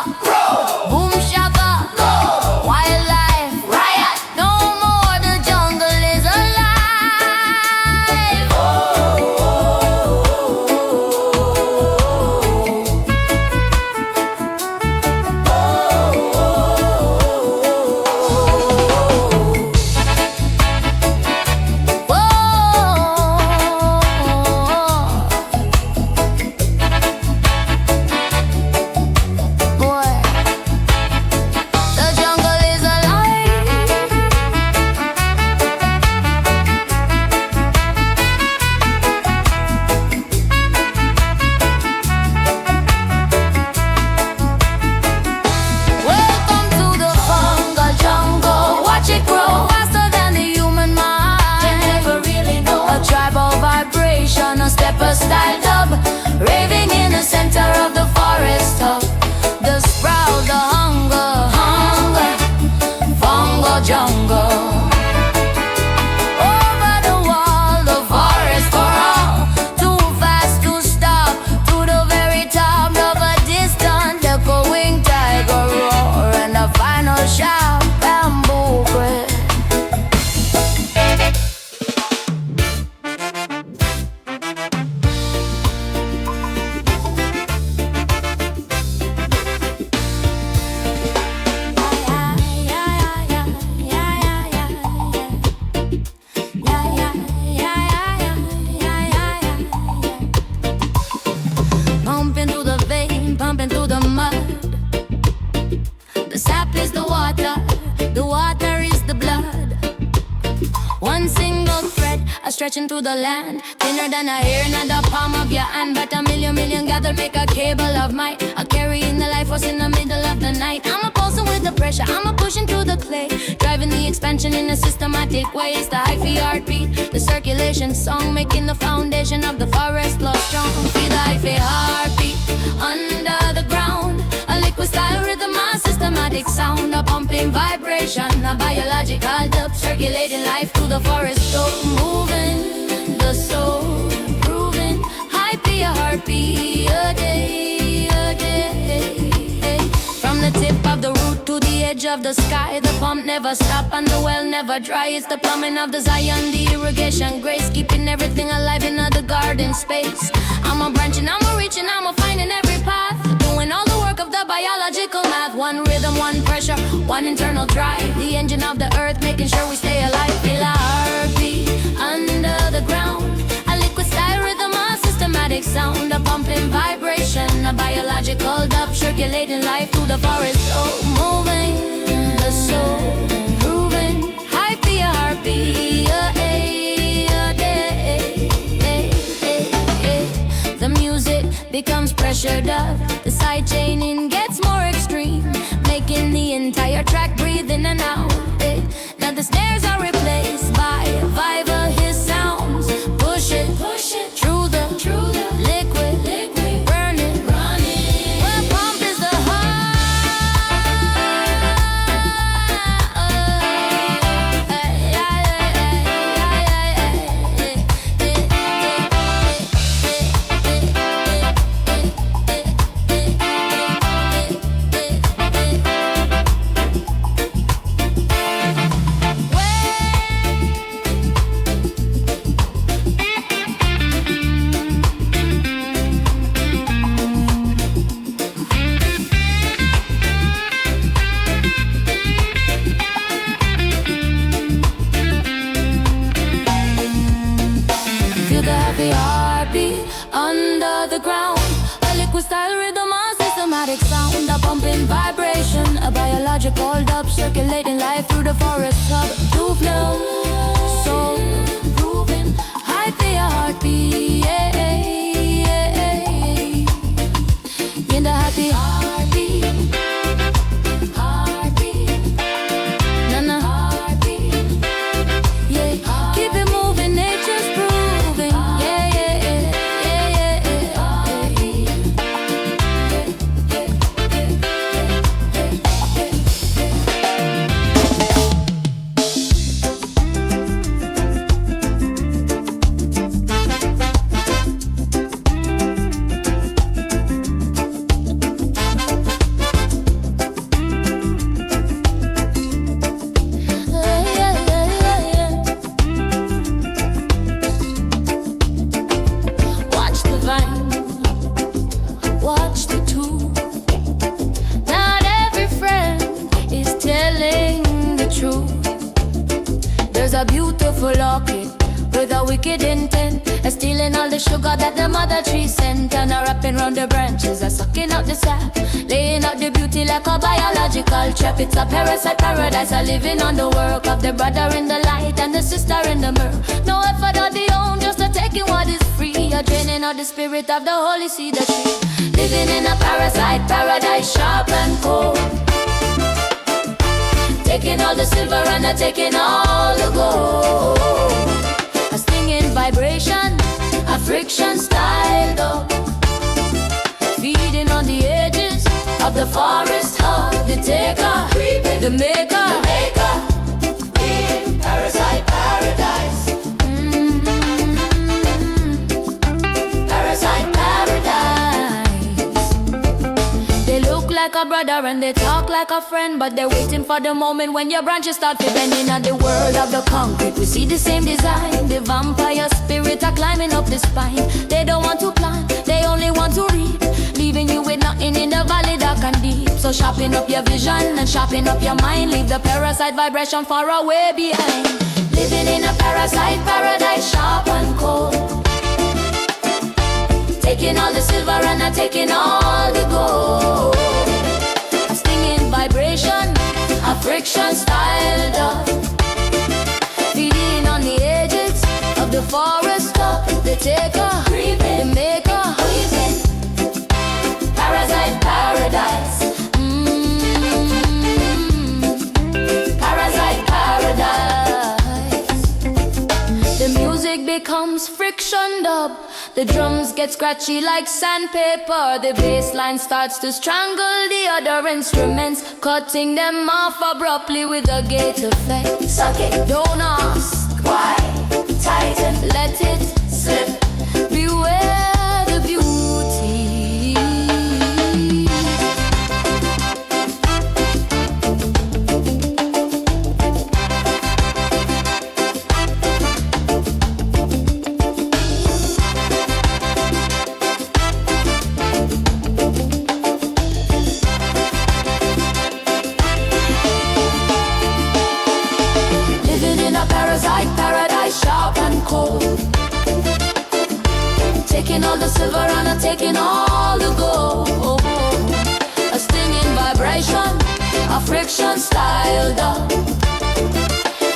stretching through the land. Thinner than a hair in the palm of your hand. But a million gather make a cable of might. I carrying the life force in the middle of the night. I'm a pulsing with the pressure, I'm a pushing through the clay. Driving the expansion in a systematic way. It's the hyphy heartbeat, the circulation song, making the foundation of the forest flow strong. Feel the hyphy heartbeat under the ground. A liquid style rhythm, a systematic sound. A pumping vibration, a biological dub, circulating life through the forest flow. Moving the soul, grooving, hyphy heartbeat a day, a day. From the tip of the root to the edge of the sky, the pump never stop and the well never dry. It's the plumbing of the Zion, the irrigation grace, keeping everything alive in the garden space. I'm a branching, I'm a reaching, I'm a finding every path, doing all the work of the biological math. One rhythm, one pressure, one internal drive, the engine of the earth, making sure we stay alive. Feel a heartbeat under the ground, a liquid style rhythm, a systematic sound, a pumping vibration, a biological dub, circulating life through the forest. Oh, moving the soul, grooving, hyphy heartbeat a day. The music becomes pressured up, the side chaining gets more extreme, making the entire track breathe in and out. Now the snares are replaced by Viva, his sounds. Push it through the liquid, burning, running. The pump is the under the ground, a liquid style rhythm, a systematic sound, a pumping vibration, a biological dub, circulating life through the forest hub. To flow, soul, grooving, hyphy heartbeat, in the happy heartbeat, Nana heartbeat, yeah. Keep it moving, nature's proving, a beautiful orchid with a wicked intent, stealing all the sugar that the mother tree sent, and wrapping round the branches, sucking out the sap, laying out the beauty like a biological trap. It's a parasite paradise, living on the work of the brother in the light and the sister in the mirror. No effort of the own, just a taking what is free, a draining of the spirit of the holy cedar tree. Living in a parasite paradise, sharp and cold, taking all the silver and taking all the gold. A stinging vibration, a friction style up, feeding on the edges of the forest hub. The taker, the maker, in parasite paradise. Parasite paradise. They look like a brother and they talk like a friend, but they're waiting for the moment when your branches start to bend. In the world of the concrete, we see the same design. The vampire spirit are climbing up the spine. They don't want to plant, they only want to reap, leaving you with nothing in the valley dark and deep. So sharpen up your vision and sharpen up your mind. Leave the parasite vibration far away behind. Living in a parasite paradise, sharp and cold, taking all the silver and not taking all the gold. A stinging vibration, a friction styled up, feeding on the edges of the
the forest top. They take her, they make her
Parasite paradise. Parasite paradise.
The music becomes friction dub. The drums get scratchy like sandpaper. The bass line starts to strangle the other instruments, cutting them off abruptly with a gate effect.
Suck it,
Don't ask
why? Tighten,
let it
slip.
beware the beauty.
Living in a parasite paradise, sharp and cold. Taking all the silver and I'm taking all the gold.
A stinging vibration, a friction styled up,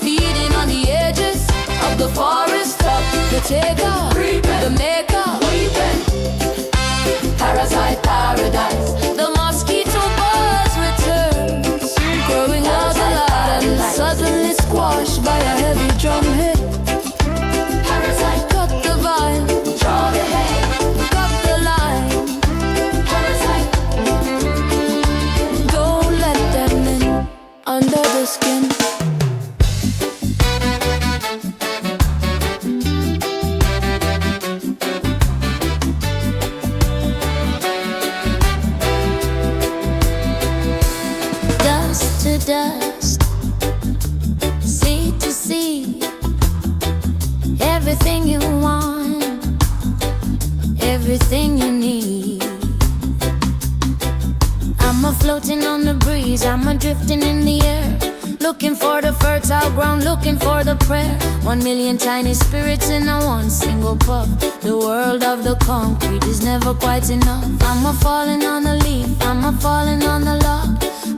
feeding on the edges of the forest top. The taker, the maker,
Parasite paradise.
the mosquito buzz returns, growing out alive and suddenly squashed by a heavy drum hit.
Parasite,
Cut the vine,
draw the head.
cut the line.
Parasite,
Don't let them in under the skin. Dust to dust, sea to sea. Everything you want, everything you need. I'm a floating on the breeze, I'm a drifting in the air, looking for the fertile ground, looking for the prayer. 1,000,000 tiny spirits in a one single puff. The world of the concrete is never quite enough. I'm a falling on a leaf, I'm a falling on the log,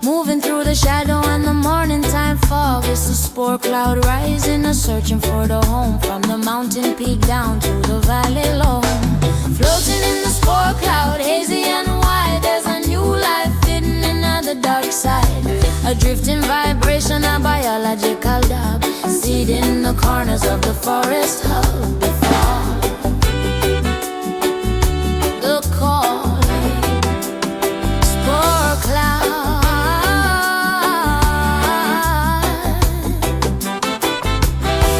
moving through the shadow and the morning time fog. It's a spore cloud rising, a searching for the home, from the mountain peak down to the valley low. Floating in the spore cloud, hazy and wide, there's a new life hidden in the dark side. A drifting vibration, a biological dub, seed in the corners of the forest hub. The fall, the calling, spore cloud.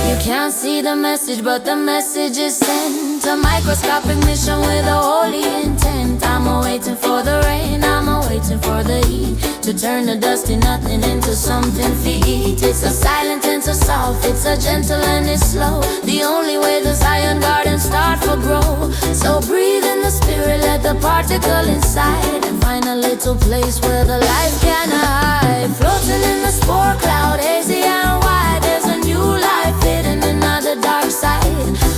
You can't see the message, but the message is sent. A microscopic mission with a holy intent. I'm waiting for the rain, I'm waiting for the heat, to turn the dusty nothing into something feet. It's a silent and a soft, it's a gentle and it's slow. The only way the Zion garden start to grow. So breathe in the spirit, let the particle inside, and find a little place where the life can hide. Floating in the spore cloud, hazy and wide, there's a new life hidden in the dark side.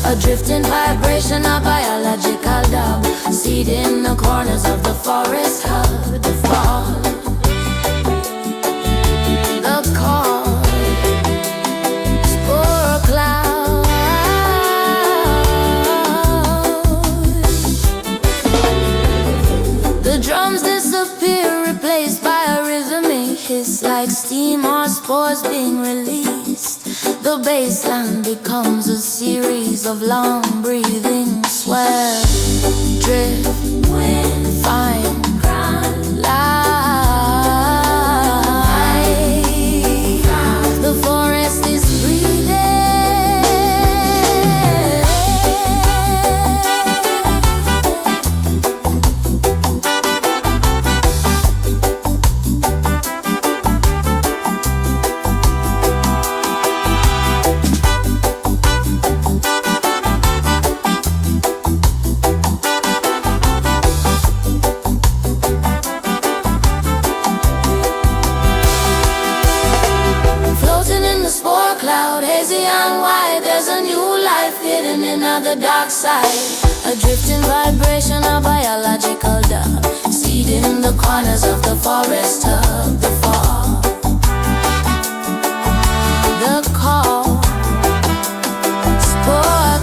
A drifting vibration, a biological dub, seed in the corners of the forest hub. The fall, the call, spore cloud. The drums disappear, replaced by a rhythmic hiss, like steam or spores being released. The bassline becomes a series of long breathing swell, drift, wind, fine, ground, light. The forest is the dark side. A drifting vibration, a biological dub, seed in the corners of the forest hub. The fall, the call, spore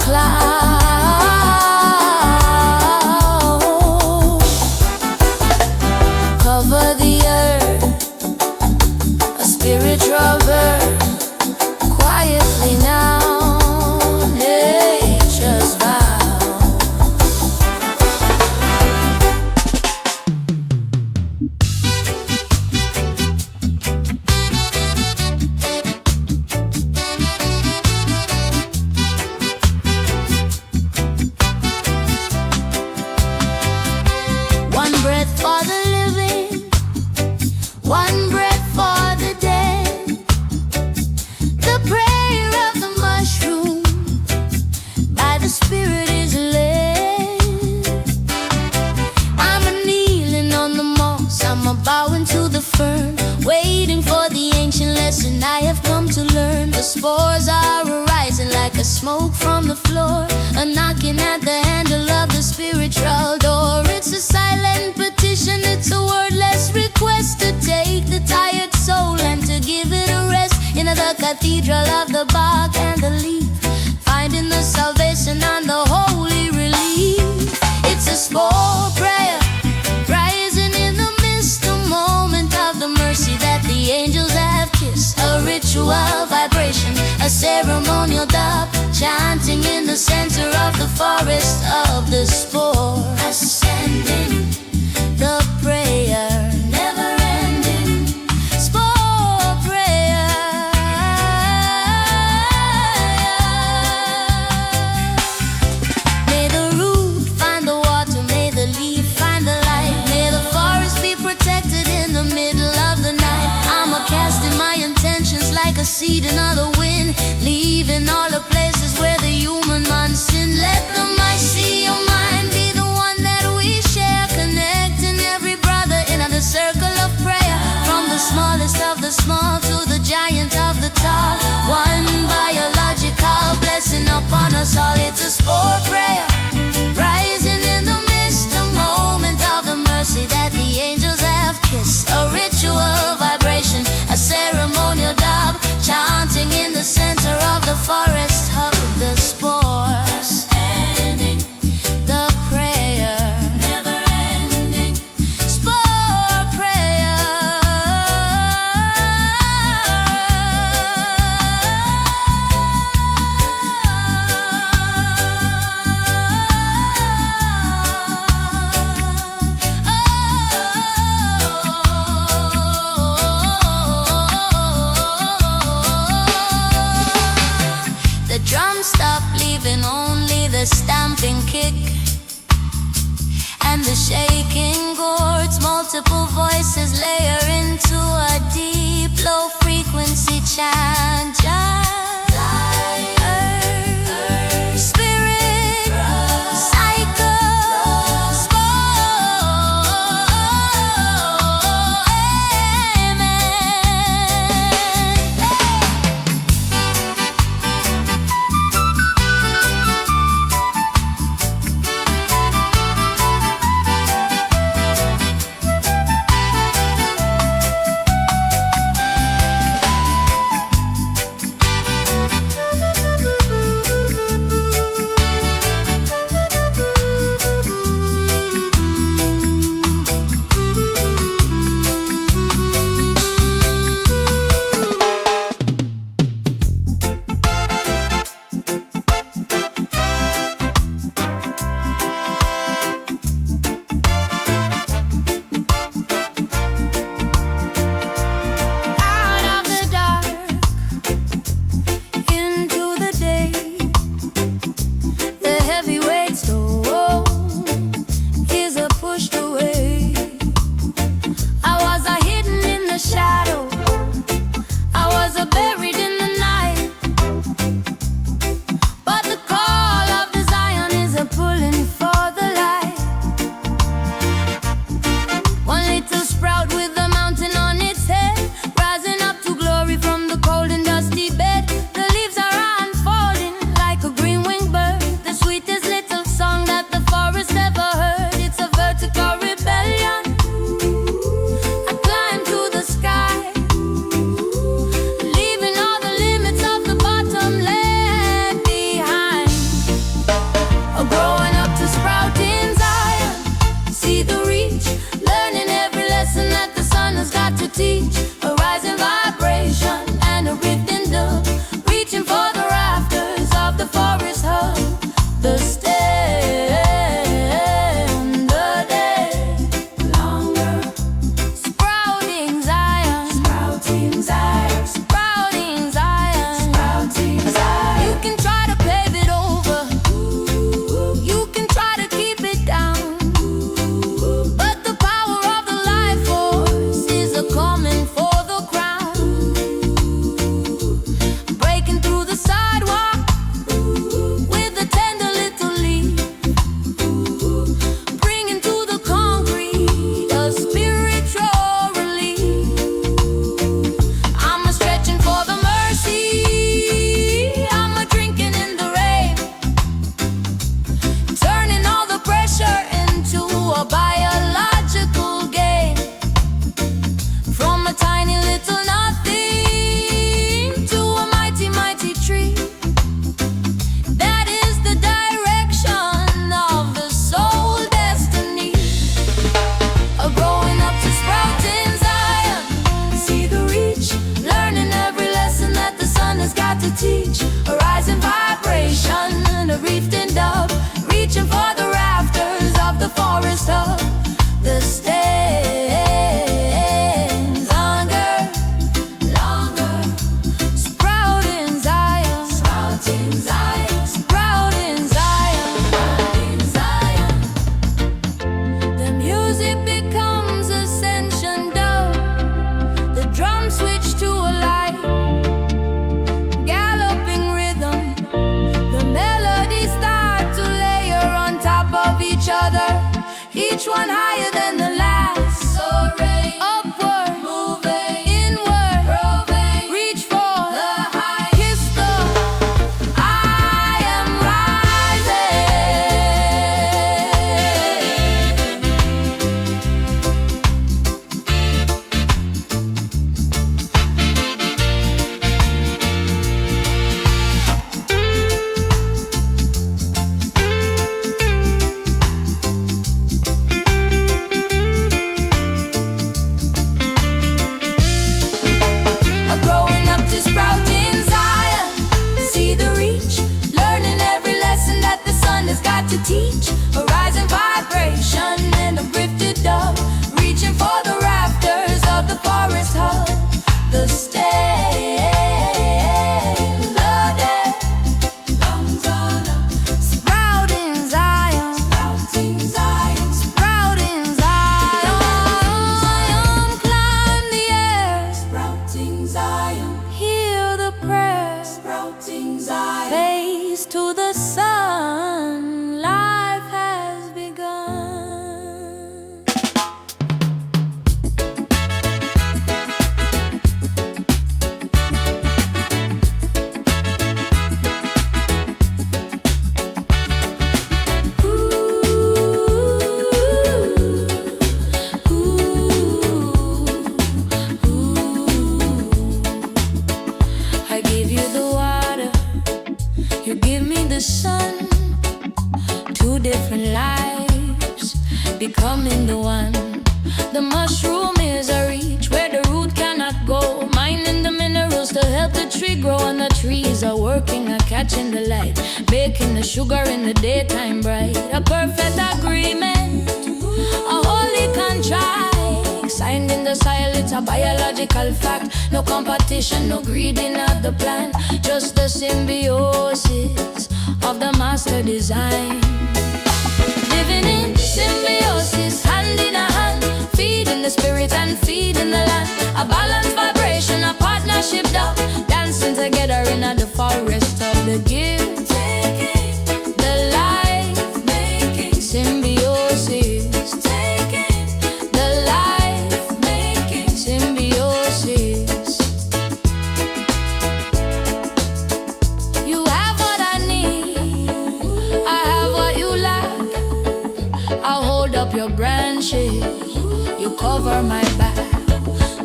floor, a knocking at the handle of the spiritual door. It's a silent petition, it's a wordless request to take the tired soul and to give it a rest in the cathedral of the bark and the leaf, finding the salvation and the holy relief. It's a small prayer rising in the mist, a moment of the mercy that the angels have kissed, a ritual vibration, a ceremonial dub, chanting in the center of the forest of the spore, ascending the prayer, never ending spore prayer. May the root find the water, may the leaf find the light, may the forest be protected in the middle of the night. I'm casting my intentions like a seed in the wind, leaving all the places where the human man sin. Let the mycelial mind be the one that we share, connecting every brother in the circle of prayer, from the smallest of the small to the giant of the tall. One biological blessing upon us all. It's a spore prayer rising in the mist, a moment of the mercy that the angels have kissed, a ritual vibration, a ceremonial dub, chanting in the center of the forest of the spores, ending the prayer, never ending spore prayer. The drums stop, leaving only the stamping kick and the shaking chords. Multiple voices layer into a deep, low frequency chant. Earth, spirit, cycle, spore, amen. Out of the dark, into the day, the heavy weight stone is pushed away. I was hidden in the shadow, I was buried in the night, but the call of the Zion is pulling for the light. One little sprout with a mountain on its head, rising up to glory from the cold and dusty bed. The leaves are unfolding like a green-winged bird, the sweetest little song that the forest ever heard. It's a vertical rebellion. I climb to the sky, leaving all the limits of the bottom left behind. Growing up to sprout in Zion, see the reach, learning every lesson that the sun has got to teach. A rising vibration and a rift in dub, reaching for the rafters of the forest hub. The stand, the day longer. Sprouting Zion, sprouting Zion, sprouting Zion, sprouting Zion. You can try to pave it over, you can try to keep it down, but the power of the life force is a coming for the crown, breaking through the sidewalk with a tender little
each one higher than the last. Soaring, upward, moving, inward, probing, reach for the high. Kiss the I am growing up to sprouting Zion. See the reach, learning every lesson that the sun has got to teach. A rising vibration and a drifted dove, reaching for the rafters of the forest hub. The stay, the dead, lungs on up. Sprouting Zion, sprouting Zion, sprouting Zion. Climb the air, sprouting Zion. Hear the prayer, sprouting Zion. Face to the sun, life has begun. I give you the water, you give me the sun. Two different lives, becoming the one. The mushroom is a reach where the root cannot go. Mining the minerals to help the tree grow. And the trees are working at catching the light, baking the sugar in the daytime bright. A perfect agreement, a holy contract, signed in the soil, it's a biological fact. No competition, no greed in the plan, just the symbiosis of the master design. Living in symbiosis, hand in a hand, feeding the spirit and feeding the land. A balanced vibration, a partnership dove, dancing together in the forest of the give, taking the life, making symbiosis, taking the life, making symbiosis. You have what I need, I have what you lack. I'll hold up your branches, you cover my back.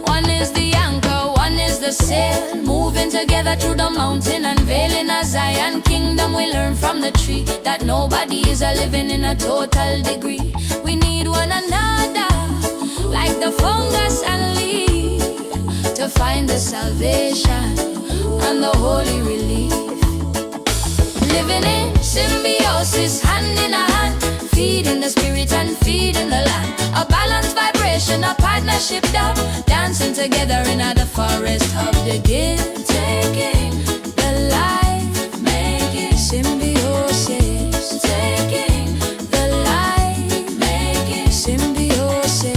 One is the anchor, one is the sail, moving together through the mountain, unveiling a Zion kingdom. We learn from the tree that nobody is a living in a total degree. We need one another, like the fungus and leaf, to find the salvation and the holy relief. Living in symbiosis, hand in a hand, feeding the spirit and feeding the land. A balanced vibration, a partnership dove, dancing together in the forest of the give, taking the life, making symbiosis, taking the life, making symbiosis.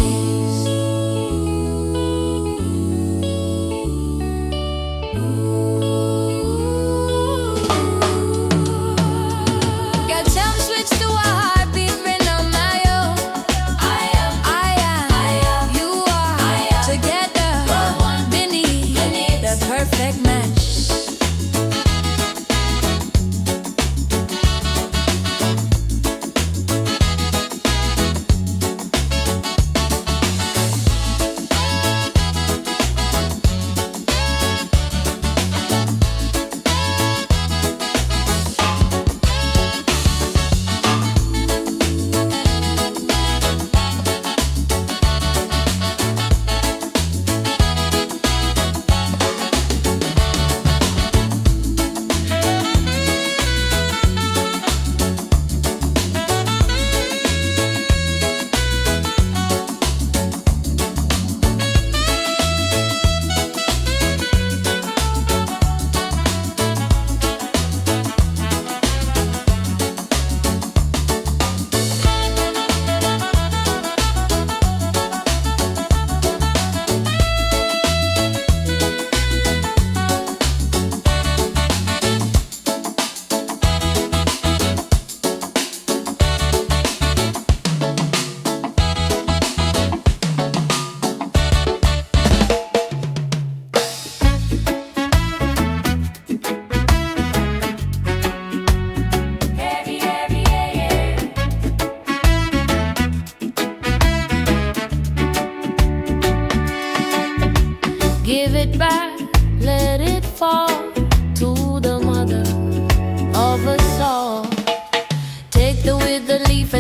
Girl, tell me switch to a heartbeat rhythm, my own. I am, you are, together, beneath the perfect match.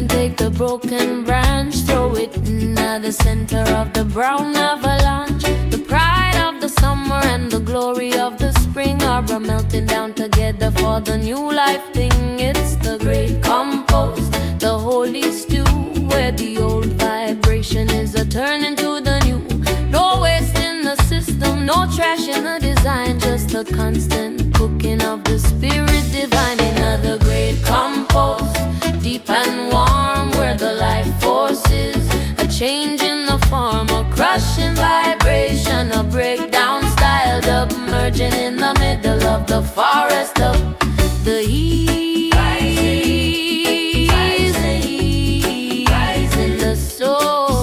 Then take the broken branch, throw it in at the center of the brown avalanche. The pride of the summer and the glory of the spring are melting down together for the new life thing. It's the great compost, the holy stew, where the old vibration is a turning to the new. No waste in the system, no trash in the design, just the constant cooking of the spirit divine. Another great compost, deep and warm, where the life force is a change in the form, a crushing vibration, a breakdown style, up merging in the middle of the forest of the heat, rising the soul,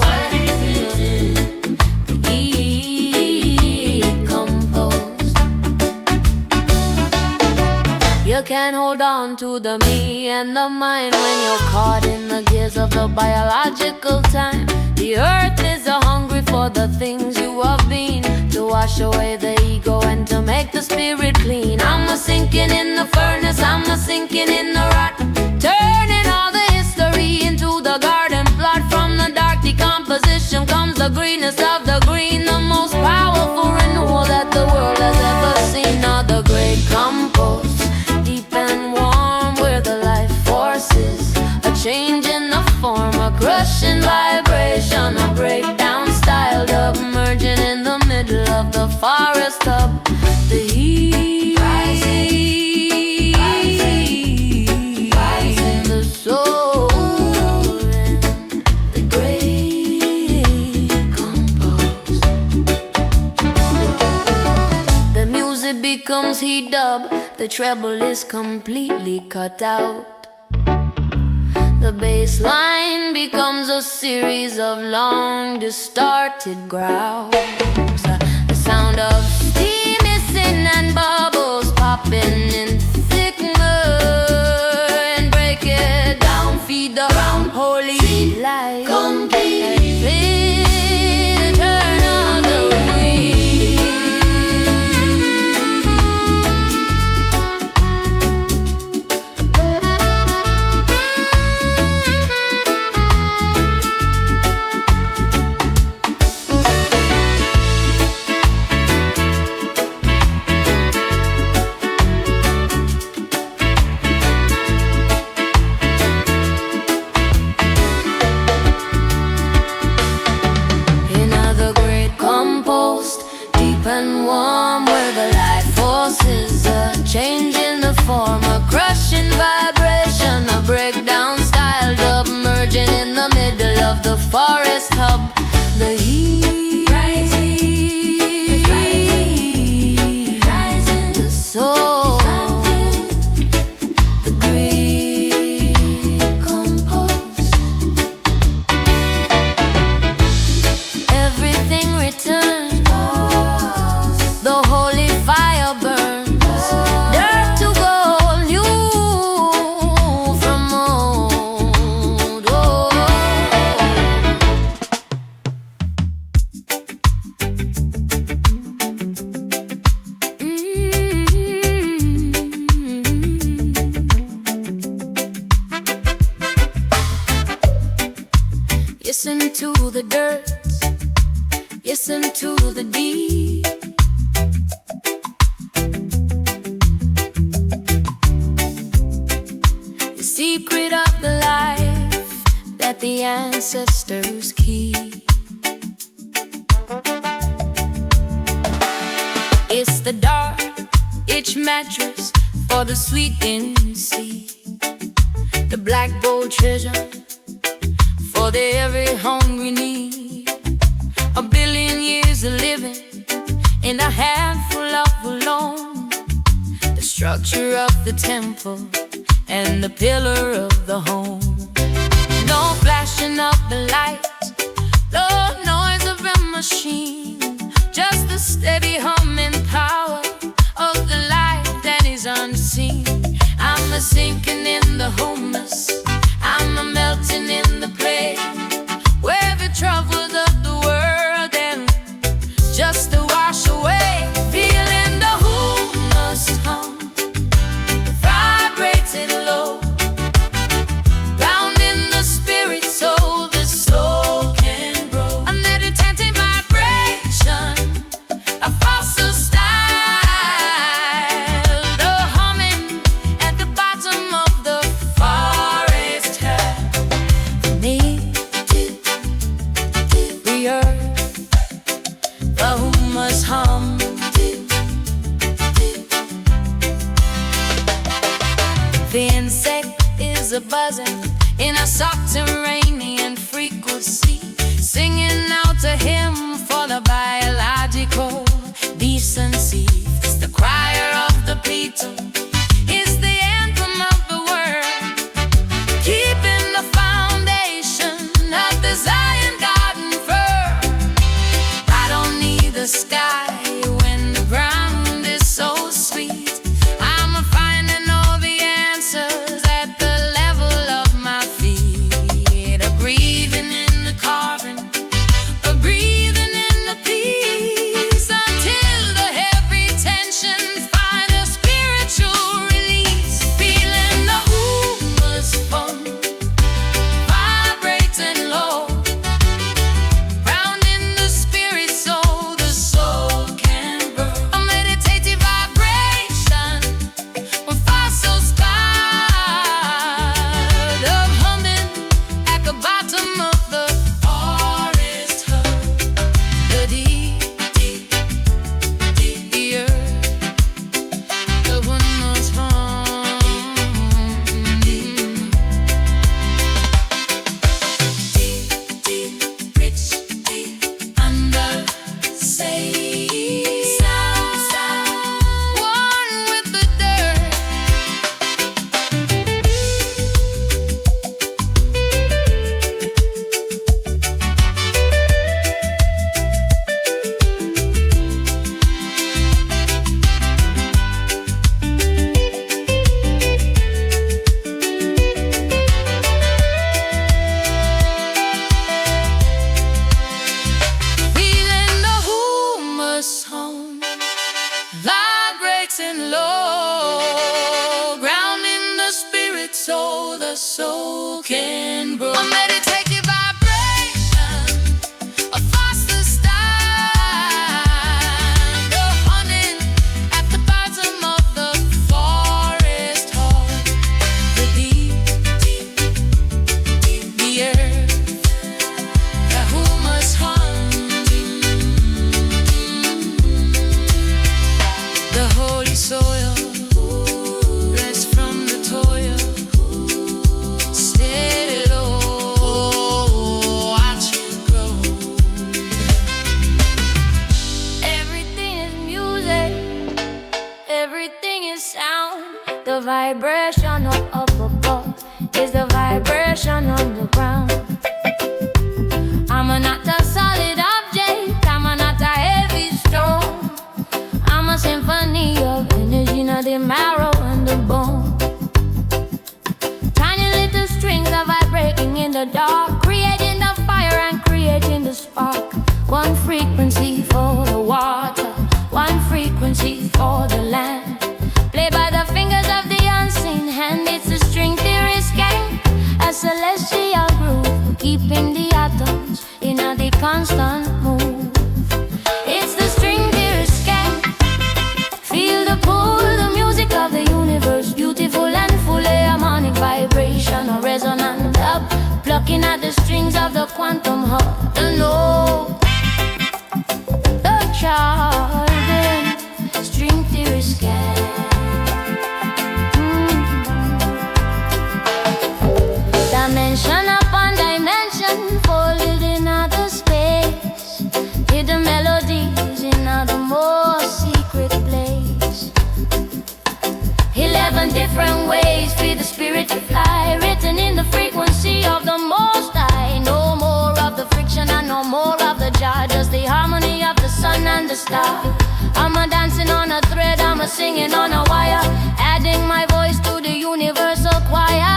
decomposed. You can hold on to the me and the mind when you're caught in the gears of the biological time. The earth is hungry for the things you have been, to wash away the ego and to make the spirit clean. I'm a sinking in the furnace, I'm a sinking in the rot, turning all the history into the garden plot. From the dark decomposition comes the greenness of the green, the most powerful renewal that the world has ever seen. Now the great compost, deep and warm, where the life force is a change in the form, a crushing vibration, a breakdown styled up, merging in the middle of the forest of the heat, rising the soul, and the great compost. The music becomes heat dub, the treble is completely cut out. The bass line becomes a series of long distorted growls. The sound of steam hissing and bubbles popping in thick mud. And break it down, feed the ground, holy light, complete. Turn on the wheel. And warm, where the life force is a change in the form, a crushing vibration, a breakdown styled up, merging in the middle of the forest hub. The heat, rising the soul, the great compost. Everything returns. The holy fire burns, dirt to gold, new from old. Oh. Listen to the dirt, listen to the deep. Secret of the life that the ancestors keep. It's the dark, itch mattress for the sweet sea. The black gold treasure for the every hungry need. A billion years of living in a handful of alone. The structure of the temple and the pillar of the home. No flashing of the lights, no noise of a machine, just the steady humming power of the light that is unseen. I'm a sinking in the humus, I'm a melting in the clay, where the troubles of the world end just to wash away. Feeling the humus hum, vibrating low, ground in the is a buzzing in a subterranean frequency, singing out to him for the biological decency. It's the crier of the people, it's the anthem of the world, keeping the foundation of the Zion garden firm. I don't need the sky when the ground is so sweet. I'm finding all the answers at the level of my feet. A breathing in the carving, a breathing in the peace, until the heavy tensions find a spiritual release. Feeling the humus funk vibrating low, grounding the spirit so the soul can grow. A meditative vibration with fossil scarred of humming at the bottom of the forest hub. The deep, deep, deep, the earth, the one must hum. Deep, deep, rich, deep, under, say, one with the dirt. Feeling the humus home vibrating low, grounding the spirit so the soul can grow. A meditative vibration, a faster stand, a hunting at the bottom of the forest hall. The deep, deep, deep, the earth, the humus hum. The holy soil, blessed from the toil, steady low, watch it grow. Everything is music, everything is sound. The vibration up above is the vibration on the ground. I'm not a solid object, I'm not a heavy stone. I'm a symphony of energy, not the marrow and the bone. Tiny little strings are vibrating in the dark, creating the fire and creating the spark. One frequency for the water, one frequency for the land. Played by the fingers of the unseen hand. It's a string theory gang, a celestial groove, keeping the atoms in a constant move. It's the string theory gang. Feel the pull, the music of the universe, beautiful and full harmonic vibration, a resonant dub, plucking at the strings of the quantum hub. The note, the charging, string theory scan. Dimension upon dimension, folded in outer space. Hidden melodies in the most secret place. 11 different ways for the spirit to fly, written in the frequency of the Most High. No more of the friction and no more of the jar, just the harmony of the sun and the star. I'm a dancing on a thread, I'm a singing on a wire, adding my voice to the universal choir.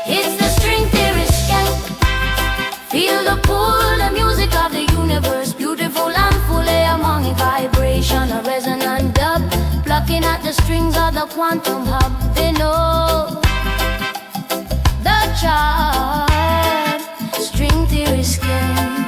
It's the string theory scan. Feel the pull, the music of the universe, beautiful and full harmonic vibration, a resonant dub, plucking at the strings of the quantum hub. They know the chart, string theory scan.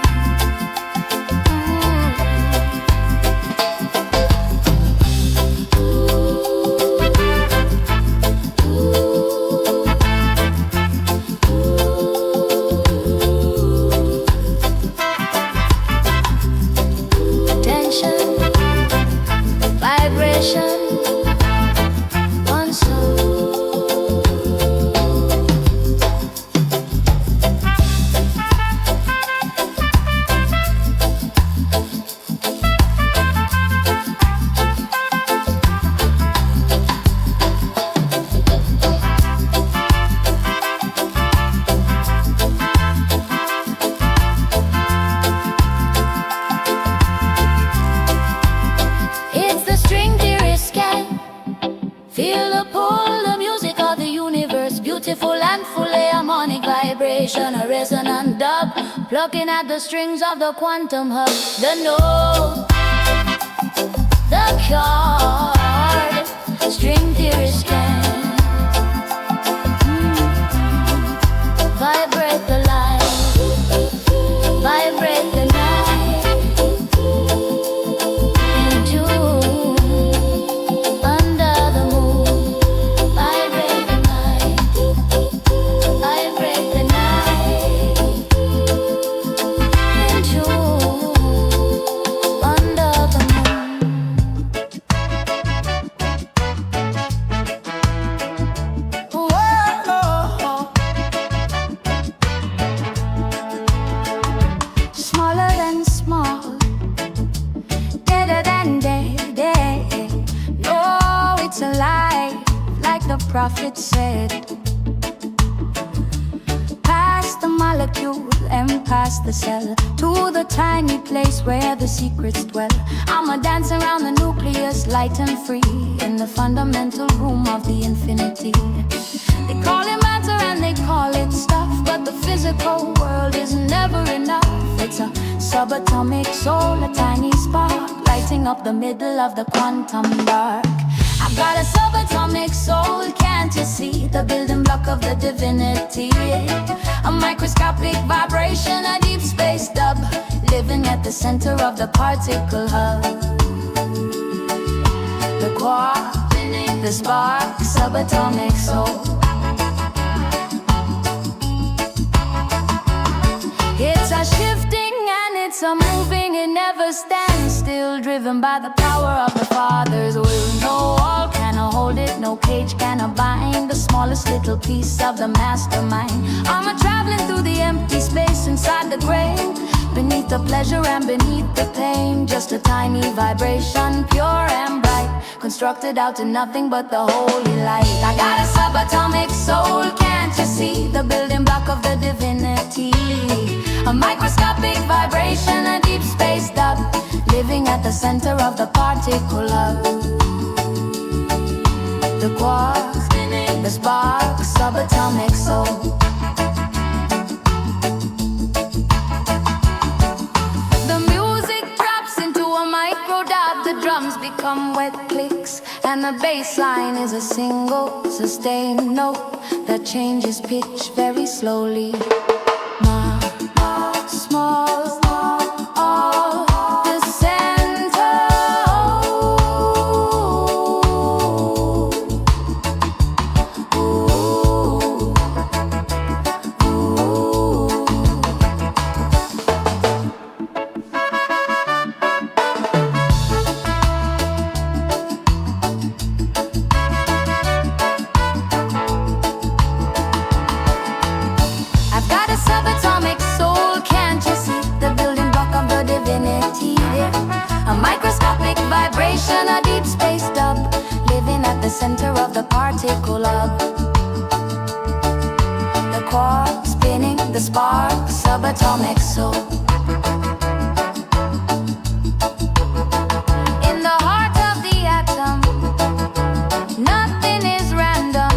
feel the pull, the music of the universe, beautiful and fully harmonic vibration, a resonant dub, plucking at the strings of the quantum hub. The note, the chord, string theory scan, vibrate the light, vibrate the night, into under the moon, vibrate the night, vibrate the night, into under the moon. Whoa. Smaller than small, deader than dead. No, it's alive, like the prophet said. Past the molecule and past the cell, to the tiny place where the secrets dwell. I'ma dance around the nucleus, light and free, in the fundamental room of the infinity. They call it matter and they call it stuff, but the physical world is never enough. It's a subatomic soul, a tiny spark, lighting up the middle of the quantum dark. I've got a subatomic soul, can't you see? The building block of the divinity. A microscopic vibration, a deep space dub, living at the center of the particle hub. The quark, the spark, subatomic soul. It's a shifting and it's a moving, it never stands still, driven by the power of the Father's will. No wall can hold it, no cage can bind the smallest little piece of the mastermind. I'm traveling through the empty space inside the grain, beneath the pleasure and beneath the pain. Just a tiny vibration, pure and bright, constructed out of nothing but the holy light. I got a subatomic soul, can't you see? The building block of the divinity. A microscopic vibration, a deep space dub, living at the center of the particle hub. The quark, the spark, subatomic soul. The music drops into a micro dub, the drums become wet clicks, and the bass line is a single sustained note that changes pitch very slowly. Small, the center. I've got a subatomic soul, can't you see? The building block of the divinity. A microscopic vibration, a deep space dub, living at the center of the particle hub. The quark spinning, the spark, subatomic soul. In the heart of the atom, nothing is random.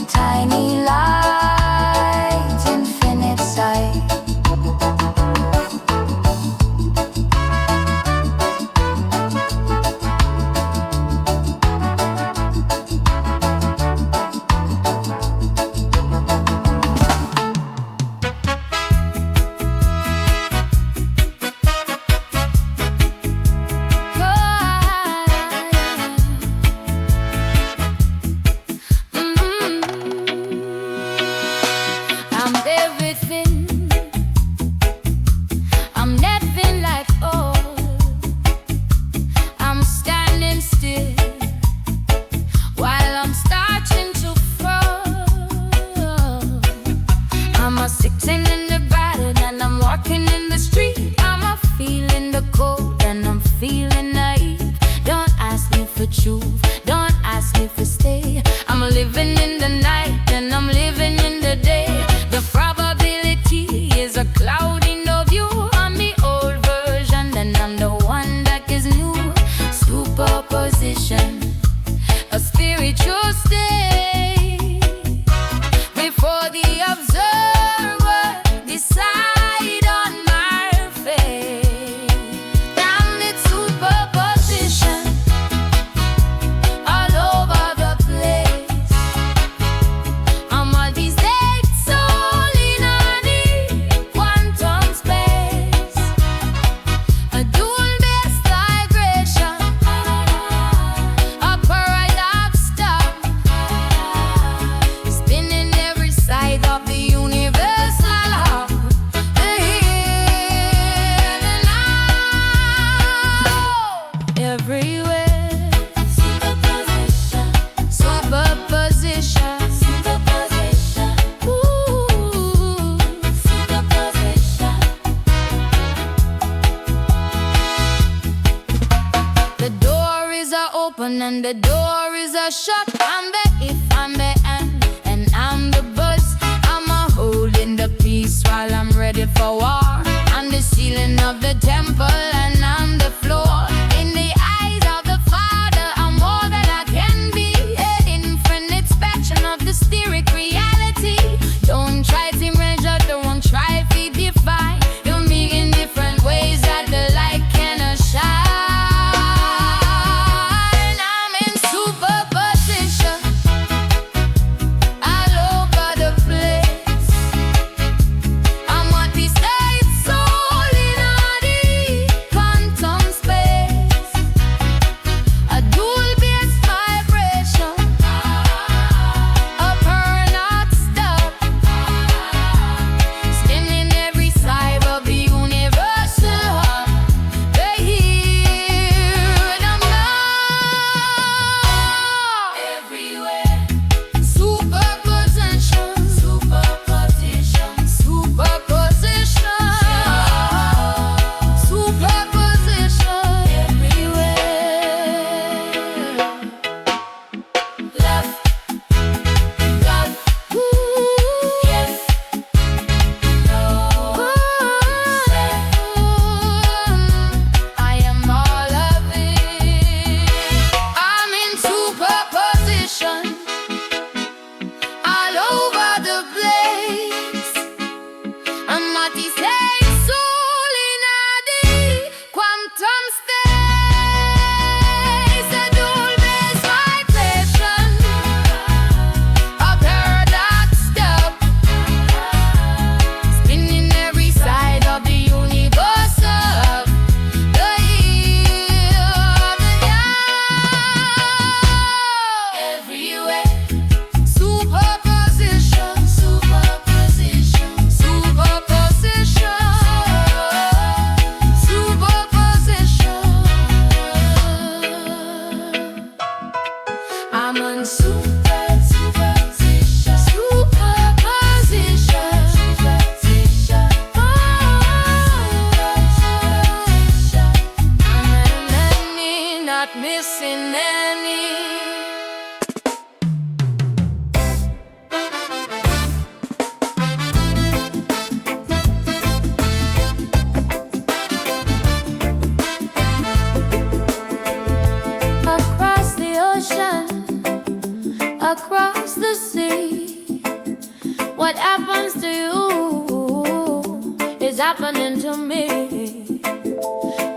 Tiny light, infinite sight.
we choose stay before the observer decide on my fate. Damn it, superposition all over the place. I'm multi-state soul in a quantum space. A dual-based vibration, a paradox stop, spinning every side of the universal law. The here and now, everywhere. Superposition, superposition, superposition. Ooh, superposition. The door is a open and the door is a shut. I'm the if, I'm the and I'm the buzz. I'm a holding the peace while I'm ready for war. I'm the ceiling of the temple and I'm the floor. In the eyes of the Father, I'm more than I can be. An infinite spectrum of the spheric reality. Don't try to measure, don't try to define. You me in different ways that the light cannot shine. I'm in superposition all over the place. I'm what we say, soul in a quantum space. A dual-based vibration, a paradox stop, spinning every side of the universal. The here and now, everywhere. Superposition, superposition, superposition, superposition, everywhere. Love, God, yes, no. I am all of it. I'm in superposition all over the place. I'm multi-state soul in a quantum space. A dual-based vibration, a paradox stop, spinning every side of the universe of the here, the now, everywhere. Superposition, superposition, superposition, superposition. I'm on superposition, superposition, superposition. I'm any, not missing any. Across the ocean, across the sea, what happens to you is happening to me.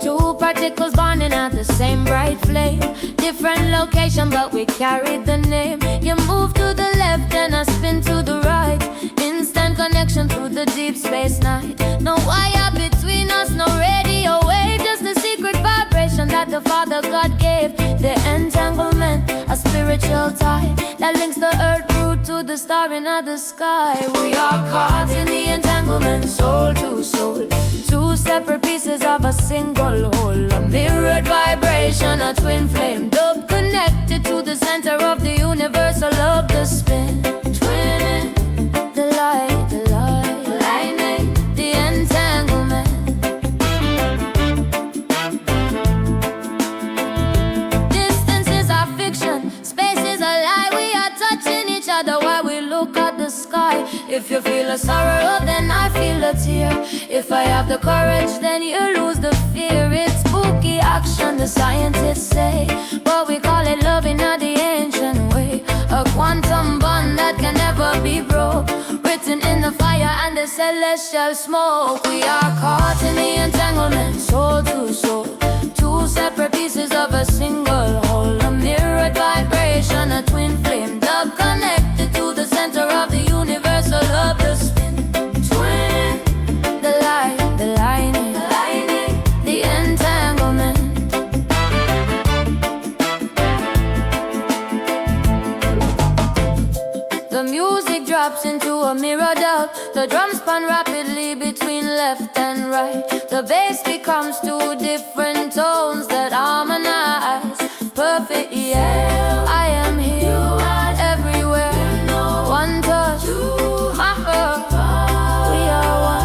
Two particles burning at the same bright flame, different location but we carry the name. You move to the left and I spin to the right, instant connection through the deep space night. No wire between us, no radio wave, just the secret vibration that the Father God gave. The entanglement, a spiritual tie that links the earth root to the star in the sky. We are caught in the entanglement, soul to soul, two separate pieces of a single whole. A mirrored vibration, a twin flame, dub connected to the center of the universal of the spin. Twinning, the light, lightning, the entanglement. Distance is our fiction, space is a lie. We are touching each other while we look at the sky. If you feel a sorrow, then I feel a tear. If I have the courage, then you lose the fear. It's spooky action, the scientists say, but we call it love in the ancient way. the fire and the celestial smoke. We are caught in the entanglement, soul to soul, two separate pieces of a single whole. A mirrored vibration, a twin flame dove connected to the center of the universal hub. The spin, twin, the light, the lining, the entanglement. The music drops into a mirror dub. The drums spun rapidly between left and right. The bass becomes two different tones that harmonize. Perfect, yeah. I am here, everywhere. One touch, my heart. We are one.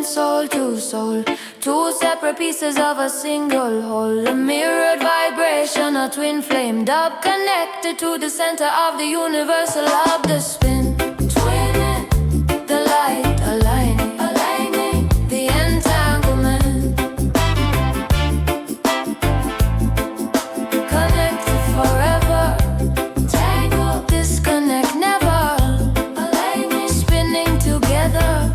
Soul to soul, two separate pieces of a single whole. A mirrored vibration, a twin flame dub connected to the center of the universal hub. The spin, twinning, the light, aligning, the entanglement. Connected forever, tangled, disconnect never. Aligning, spinning together.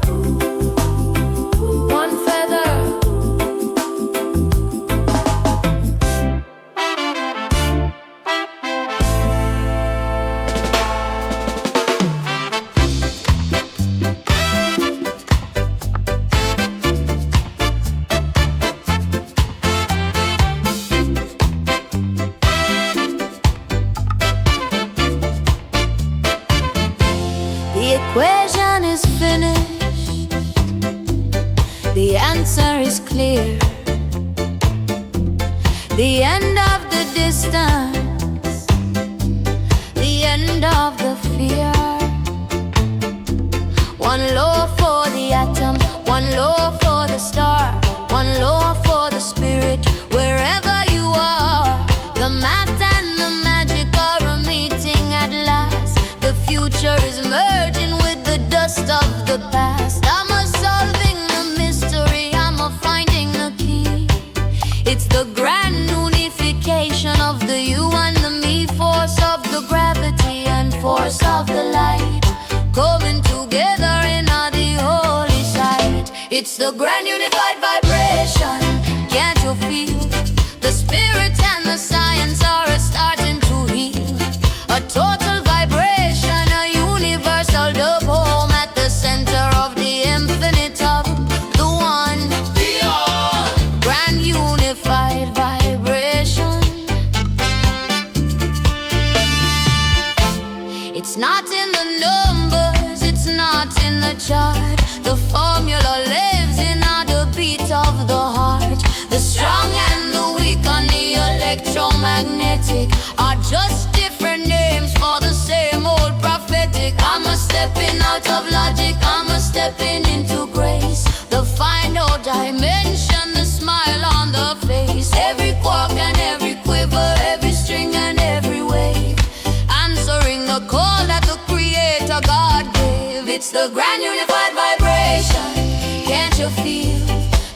The equation is finished. The answer is clear. The end of the distance, the end of the fear. One law for the atom, one law for the star, one law for the spirit. Wherever you are, the math and the magic are a meeting at last. The future is merging with the dust of the past. I'm a solving the mystery, I'm a finding the key. It's the grand unification of the you and the me, force of the gravity and force of the light, coming together in the holy sight. It's the grand unified vibration, can't you feel? The spirit and the science are starting to heal. A total vibration, a universal dub home at the center of the infinite hub. The one, grand unified vibration. It's not in the numbers, it's not in the chart. The formula lives in the beat of the heart. The strong and the weak on the electromagnetic are just different names for the same old prophetic. I'm a stepping out of logic, I'm a stepping into grace. The final dimension, the smile on the face. Every quark and every quiver, every string and every wave, answering the call that the creator God gave. It's the grand unified vibration, can't you feel?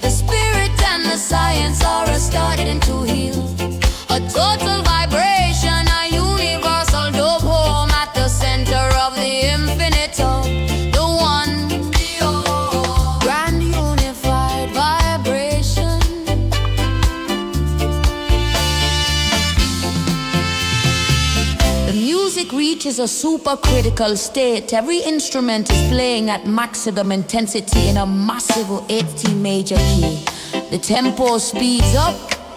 The spirit and the science are starting to heal. A total vibration, a universal dub home at the center of the infinite hub. The one, grand unified vibration. The music reaches a supercritical state. Every instrument is playing at maximum intensity in a massive 80 major key. The tempo speeds up,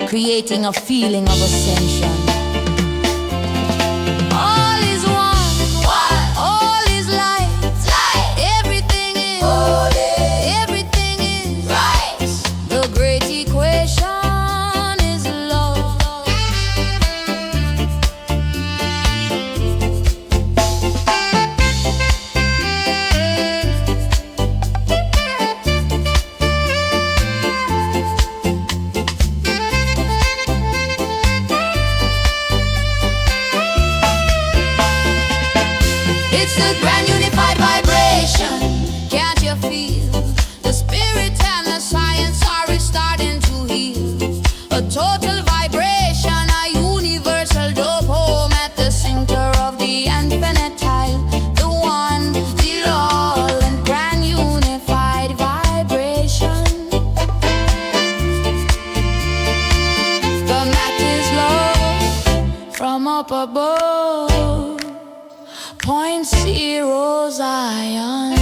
creating a feeling of ascension. All is one, all is light. Everything is holy, everything is right. The great equation is love. 2.0 Zion.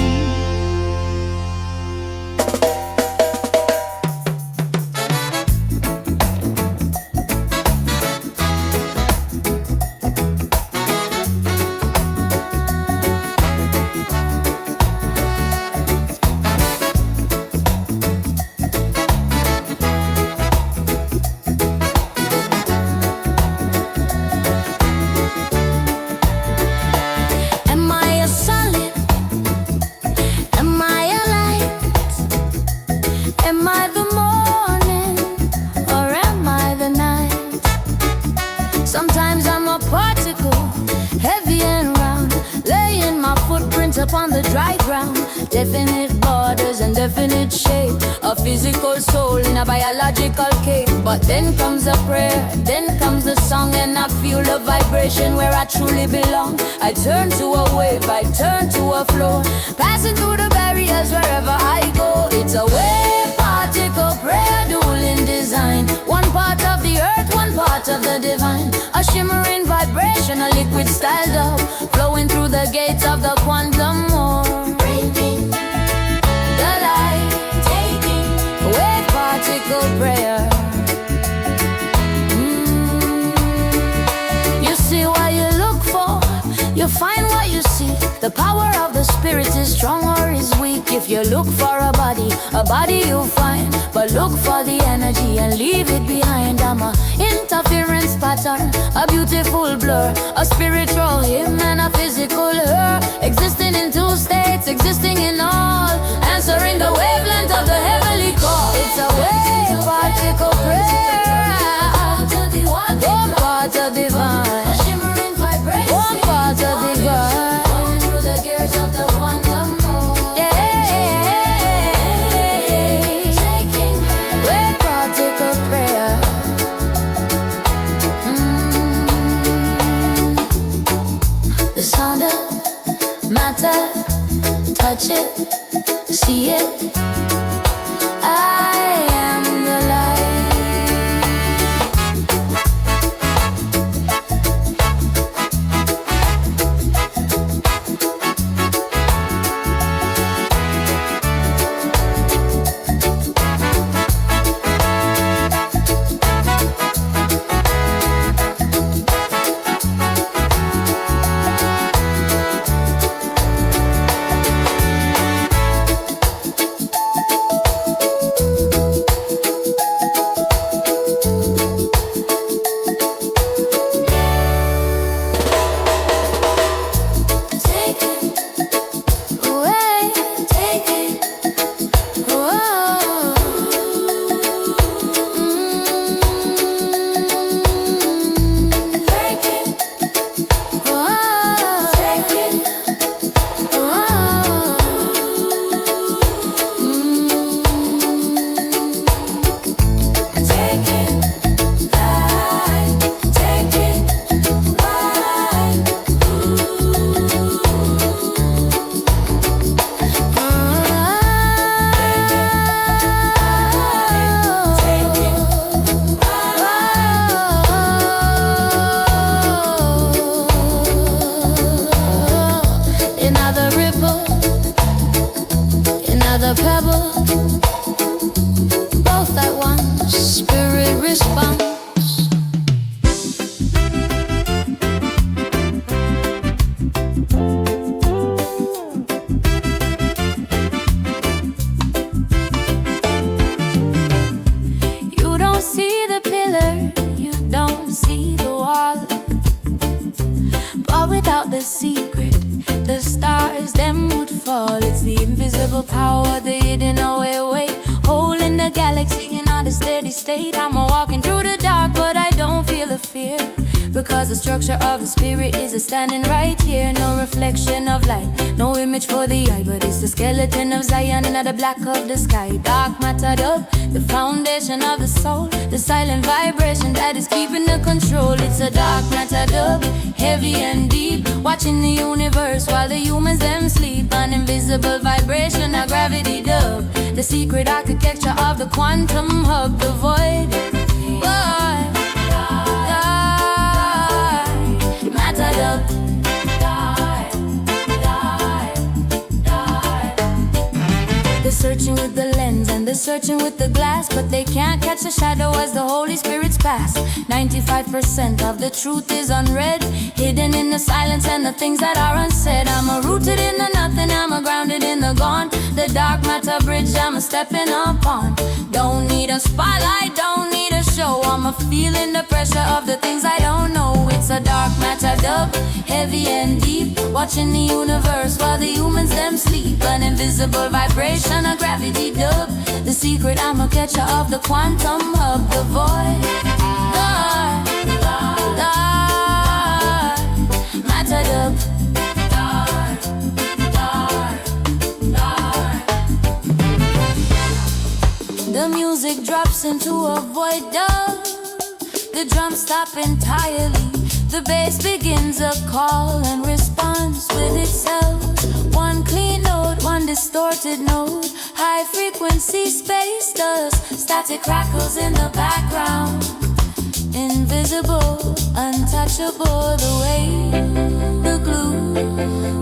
Upon the dry ground, definite borders and definite shape, a physical soul in a biological cave. But then comes a prayer, then comes the song, and I feel the vibration where I truly belong. I turn to a wave, I turn to a flow, passing through the barriers wherever I go. It's a wave particle prayer dueling design, one part of the earth, one part of the divine, a shimmering vibration, a liquid styled up, flowing through the gates of the quantum world, bringing the light, taking wave particle prayer. You see what you look for, you find what you seek. The power of the spirit is strong or is weak. If you look for a body you'll find. But look for the energy and leave it behind. I'm a interference pattern, a beautiful blur, a spiritual hymn and a physical her, existing in two states, existing in all, answering the wavelength of the heavenly call. It's a wave particle prayer, one part of divine, a shimmering vibration, one part of divine, going through the gears of the quantum mode. Taking wave particle prayer. The sound of matter, touch it, see it. I am the light. Structure of the spirit is standing right here. No reflection of light, no image for the eye, but it's the skeleton of Zion and the black of the sky. Dark matter dub, the foundation of the soul, the silent vibration that is keeping the control. It's a dark matter dub, heavy and deep, watching the universe while the humans them sleep. An invisible vibration, a gravity dub, the secret architecture of the quantum hub, the void. Matter dub, They're searching with the glass, but they can't catch the shadow as the Holy Spirit's pass. 95% of the truth is unread, hidden in the silence and the things that are unsaid. I'm a rooted in the nothing, I'm a grounded in the gone. The dark matter bridge I'm a stepping upon. Don't need a spotlight, don't need a show. I'm a feeling the pressure of the things I don't know. It's a dark matter dub, heavy and deep, watching the universe while the humans them sleep. An invisible vibration, a gravity dub. The secret, I'm a catcher of the quantum hub. The void, dark, dark matter dub. Dark, dark, dark. The music drops into a void dub. The drums stop entirely. The bass begins a call and responds with itself. One clean note, one distorted note. High frequency space dust. Static crackles in the background. Invisible, untouchable. The way, the glue.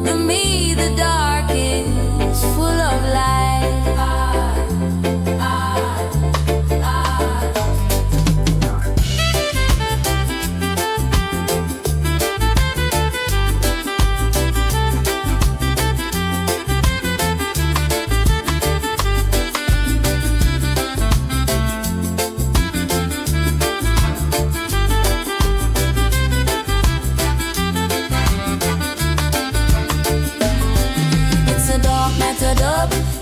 The me, the dark is full of light.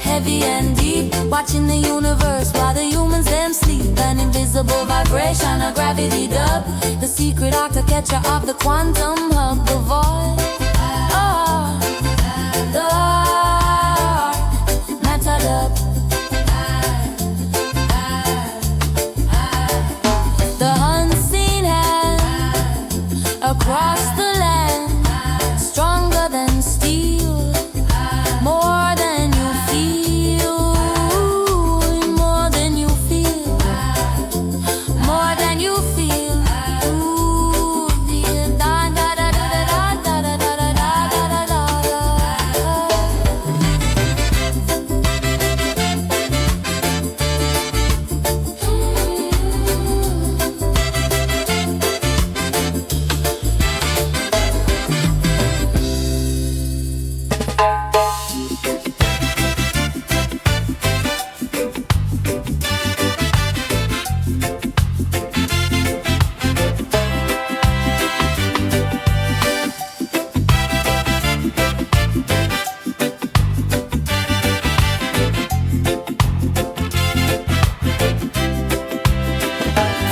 Heavy and deep, watching the universe while the humans them sleep. An invisible vibration, a gravity dub. The secret architecture of the quantum hub. The void, the matter dub. The unseen hand across the land, stronger than steel, more than you feel, more than you feel, more than you feel. Ooh, da da da da da da da da da da da da.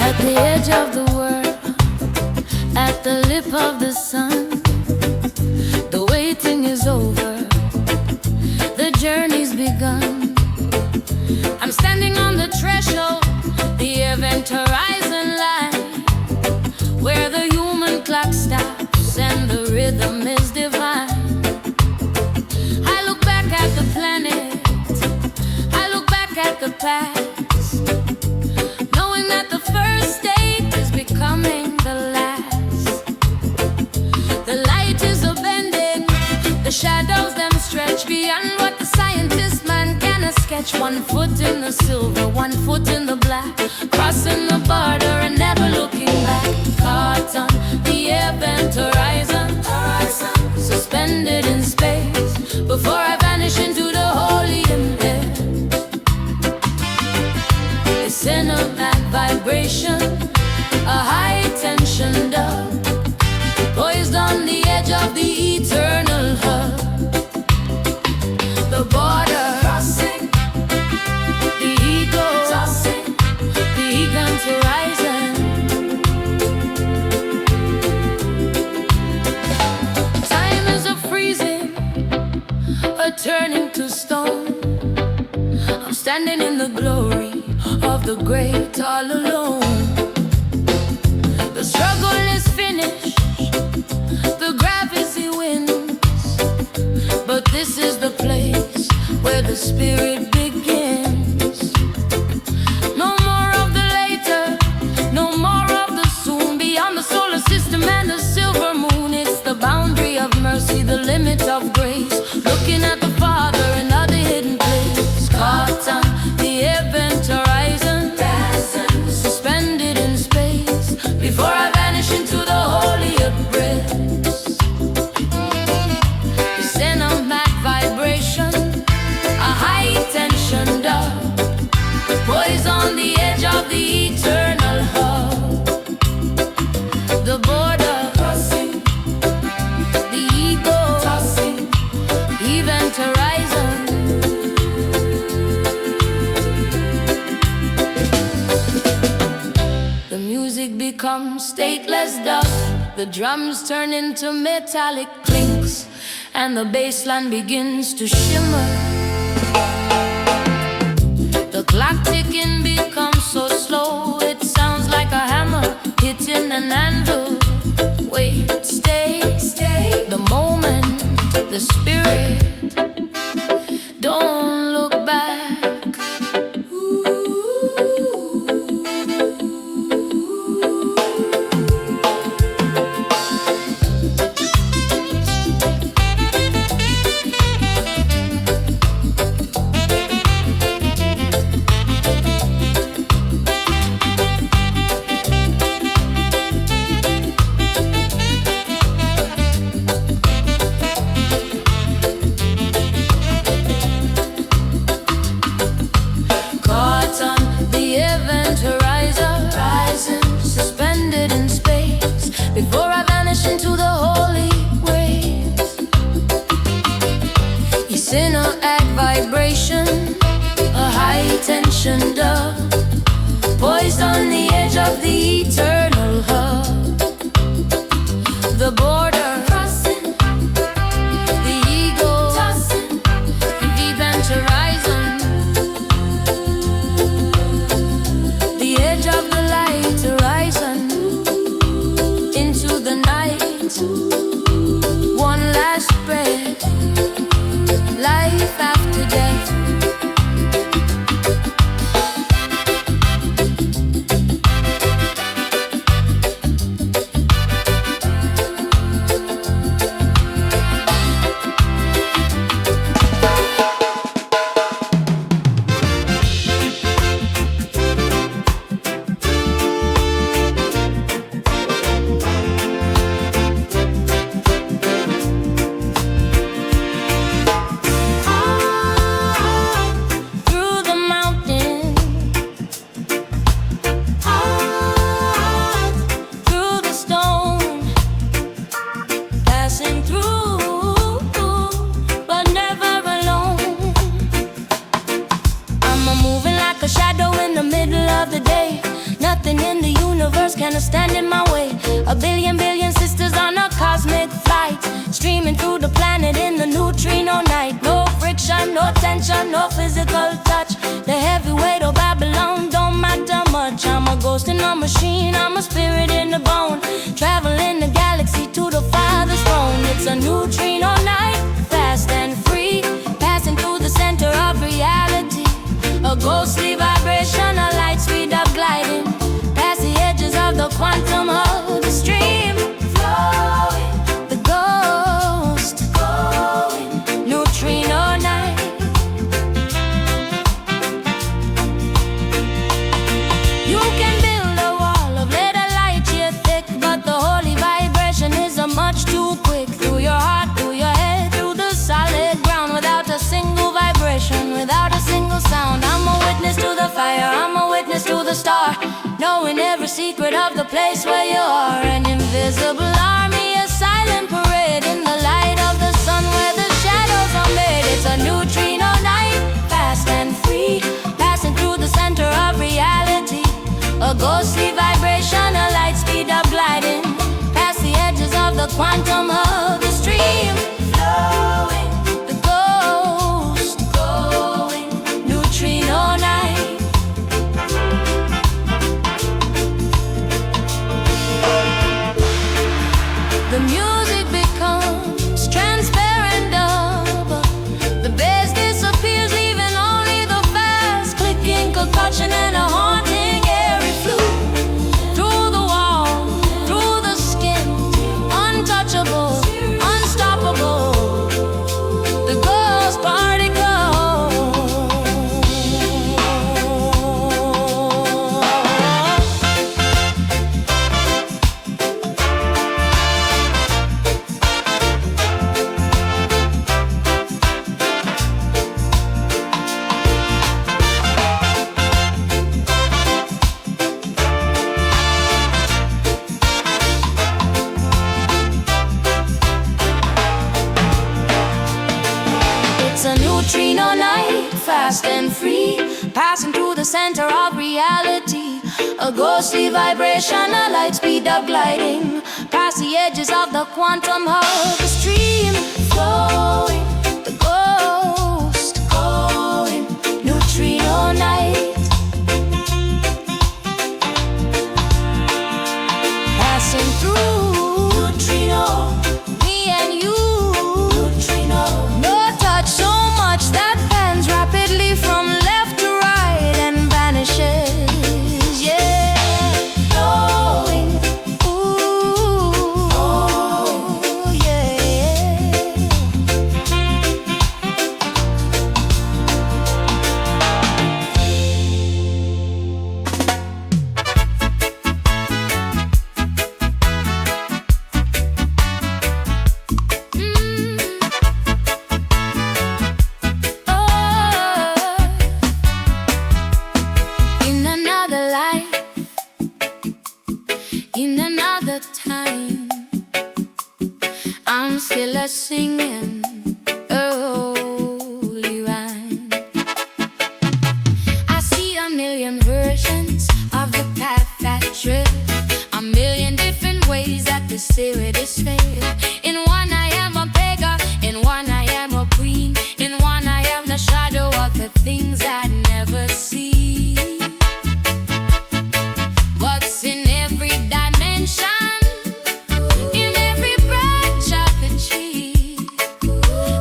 At the edge of the world, at the lip of the sun, the waiting is over, the journey's begun. I'm standing on the threshold, the event horizon line, where the human clock stops and the rhythm is divine. I look back at the planet, I look back at the past, knowing that the first state is becoming the last. The light is bending, the shadows them stretch beyond what the scientist man can sketch. 1 foot in the silver, 1 foot in the black, crossing the border and never looking back. Caught on the event horizon, suspended in space, before I vanish into the holy embrace. It's in a mad vibration, a high tension dub, poised on the edge of the eternal hub. The border crossing, the ego tossing, the egon's horizon. Time is a freezing, a turning to stone. I'm standing in the glory of the great all alone. The struggle is finished, the gravity wins, but this is the place where the spirit begins. No more of the later, no more of the soon, beyond the solar system and the silver moon. It's the boundary of mercy, the limit of grace, looking at the Father and other hidden place. Caught on the event
the eternal hub. The border crossing, the ego tossing, event horizon. The music becomes stateless dust. The drums turn into metallic clinks, and the bass line begins to shimmer. The clock ticking becomes so slow, it sounds like a hammer hitting an anvil. Wait, stay, stay. The moment, the spirit. Don't look back. Before I vanish into the holy waves, it's in a act vibration, a high tension dove, poised on the edge of the eternal hub. The border crossing, the ego tossing, deep and horizon. The edge of the light horizon. Into the night, one last breath, life after death. Stand in my way. A billion sisters on a cosmic flight, streaming through the planet in the neutrino night. No friction, no tension, no physical touch. The heavy weight of Babylon don't matter much. I'm a ghost in a machine, I'm a spirit in the bone, traveling the galaxy to the Father's throne. It's a neutrino night, fast and free, passing through the center of reality. A ghostly vibration, a light speed up gliding past the edges of the quantum of the stream. Flowing, the ghost going, neutrino night. You can build a wall of lead a light year thick, but the holy vibration is a much too quick. Through your heart, through your head, through the solid ground, without a single vibration, without a single sound. I'm a witness to the fire, I'm a witness to the star, knowing every secret of the place where you are. An invisible army, a silent parade in the light of the sun where the shadows are made. It's a neutrino night, fast and free, passing through the center of reality. A ghostly vibration, a light speed up gliding past the edges of the quantum of the stream. Flowing, the ghost going, neutrino night. The music becomes transparent double. The bass disappears, leaving only the fast clicking concoction and a haunting airy flute. Through the wall, through the skin, untouchable,
neutrino night, fast and free, passing through the center of reality. A ghostly vibration, a light speed of gliding past the edges of the quantum hub. A stream flowing, the ghost going, neutrino night. Passing through neutrino, me and you, neutrino. No touch so much that bends rapidly from left to right and vanishes.
In another time, I'm still a singing a holy rhyme. I see a million versions of the path that trip, a million different ways that the spirit is fed. In one I am a beggar, in one I am a queen, in one I am the shadow of the things I never see. What's in every dimension, in every branch of the tree,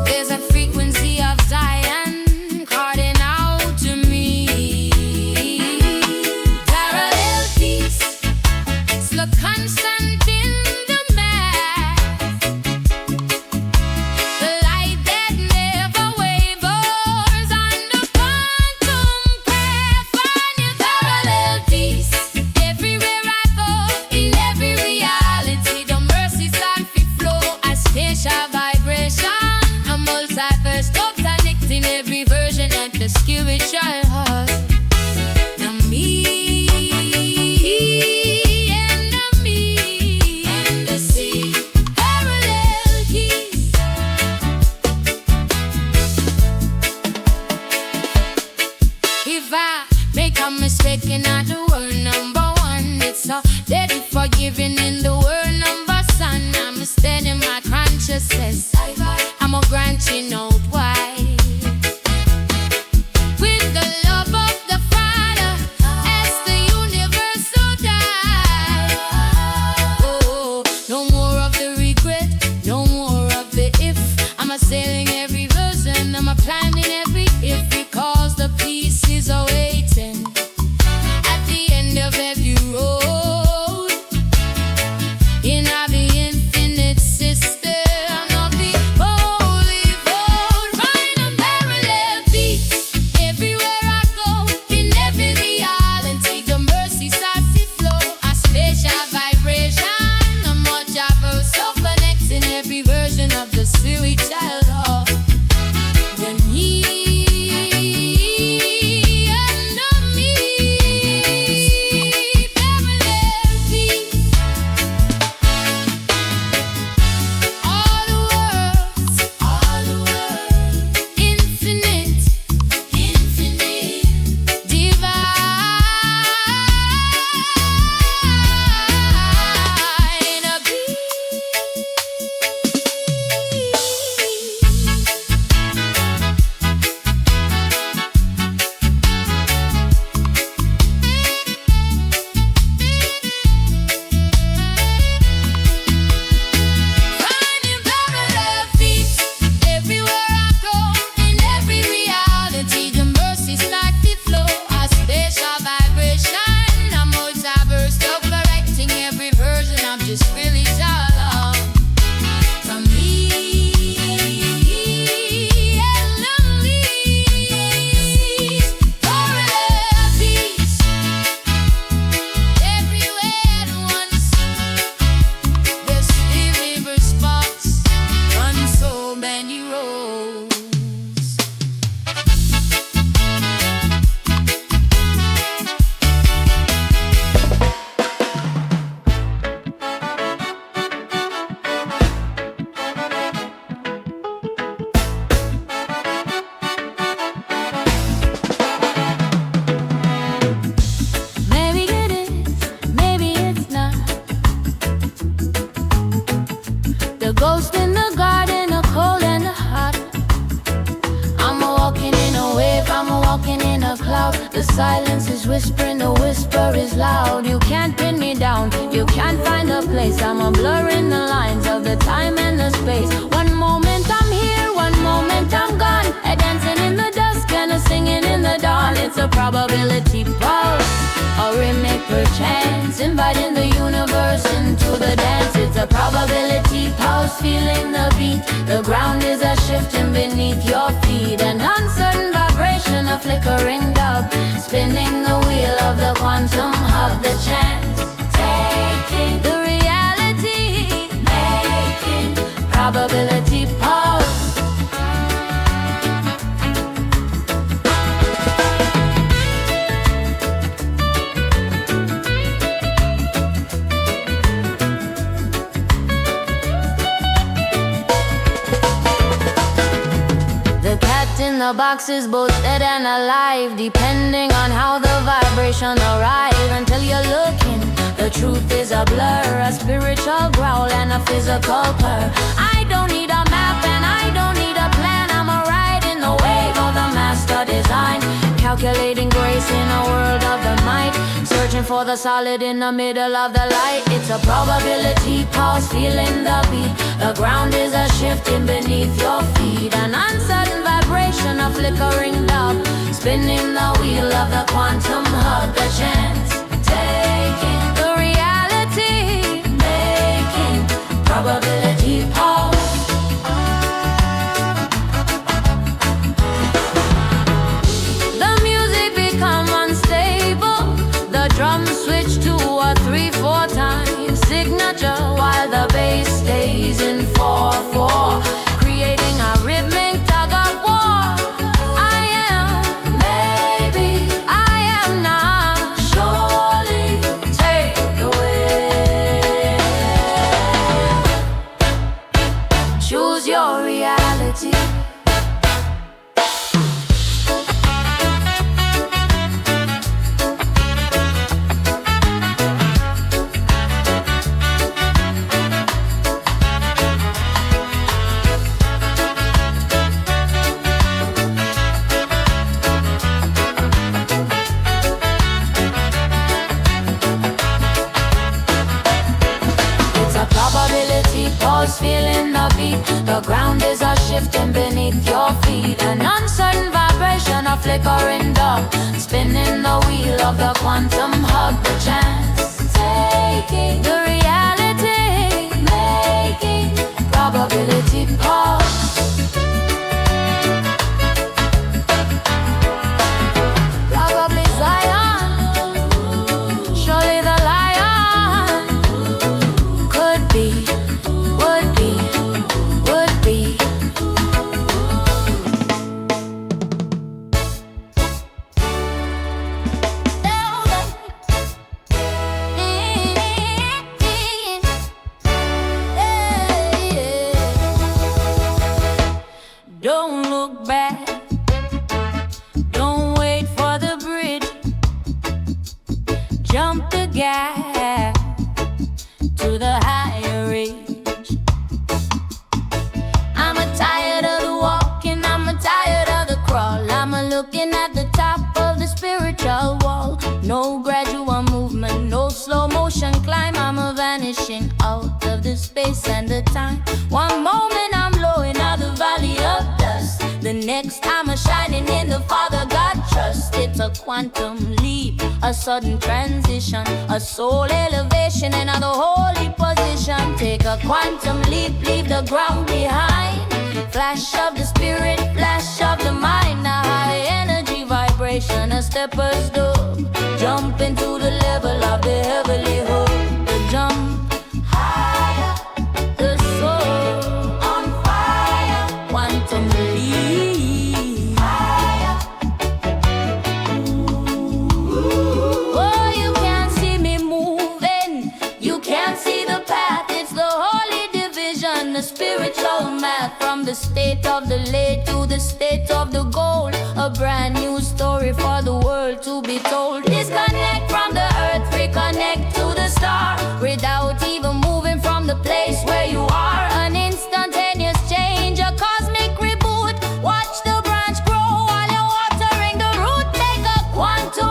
there's a frequency of Zion calling out to me. Parallel peace, slow constant in the math, the light that never wavers on the quantum path. Find your parallel peace everywhere I go, in every reality. The mercy start to flow, a spatial vibration, a multiverse top connecting every version at the spiritual heart. Now me and the sea, parallel keys. If I make a mistake in the world number one, it's already forgiven in the world number son. I'm steadying my consciousness, I'm a branching out wide with the love of the Father as the universal die. Oh, no more of the regret, no more of the if. I'm a sailing every version, I'm a planning every if, because the peace is awaiting. I silence is whispering, the whisper is loud. You can't pin me down, you can't find a place. I'm a blur in the lines of the time and the space. One moment I'm here, one moment I'm gone. A dancing in the dusk and a singing in the dawn. It's a probability pulse, a remake per chance, inviting the universe into the dance. It's a probability pulse, feeling the beat. The ground is a shifting beneath your feet. An uncertain vibration, a flickering dub, spinning the wheel of the quantum hub. The chance taking the reality, making probability pulse. The box is both dead and alive, depending on how the vibration arrives. Until you're looking, the truth is a blur, a spiritual growl and a physical purr. I don't need a map and I don't need a plan. I'm a ride in the wave of the master design, calculating grace in a world of the might, searching for the solid in the middle of the light. It's a probability pulse, feeling the beat. The ground is a shifting beneath your feet. An uncertain vibration, a flickering dub, spinning the wheel of the quantum hub. The chance taking the reality, making probability pulse. The music become unstable, the drums switch to a 3/4 time signature, while the bass stays in 4/4, creating a rhythmic tug of war. I am, maybe I am not, surely take away. Choose your reality. Feeling the beat, the ground is a shifting beneath your feet. An uncertain vibration, a flickering dub, spinning the wheel of the quantum hub. The chance taking the reality, making probability pulse. Probably Zion, surely the lion could be. Don't look back, don't wait for the bridge, jump the gap to the higher ridge. I'm tired of the walking, I'm tired of the crawl. I'm looking at the top of the spiritual wall. No gradual movement, no slow motion climb. I'm vanishing out of the space and the time. One moment I'm blowing out the valley of dust, the next I'm shining in the Father God trust. It's a quantum leap, a sudden transition, a soul elevation, another holy position. Take a quantum leap, leave the ground behind. Flash of the spirit, flash of the mind. A high energy vibration, a stepper's dub, jump into the level of the heavenly hood. The jump higher, the soul on fire, quantum leap higher. Oh, you can't see me moving, you can't see the path. It's the holy division, the spiritual math. From the state of the late to the state of the gold, a brand new story for the world to be told. Disconnect from the earth, reconnect to the star, without even moving from the place where you are. An instantaneous change, a cosmic reboot. Watch the branch grow while you're watering the root. Take a quantum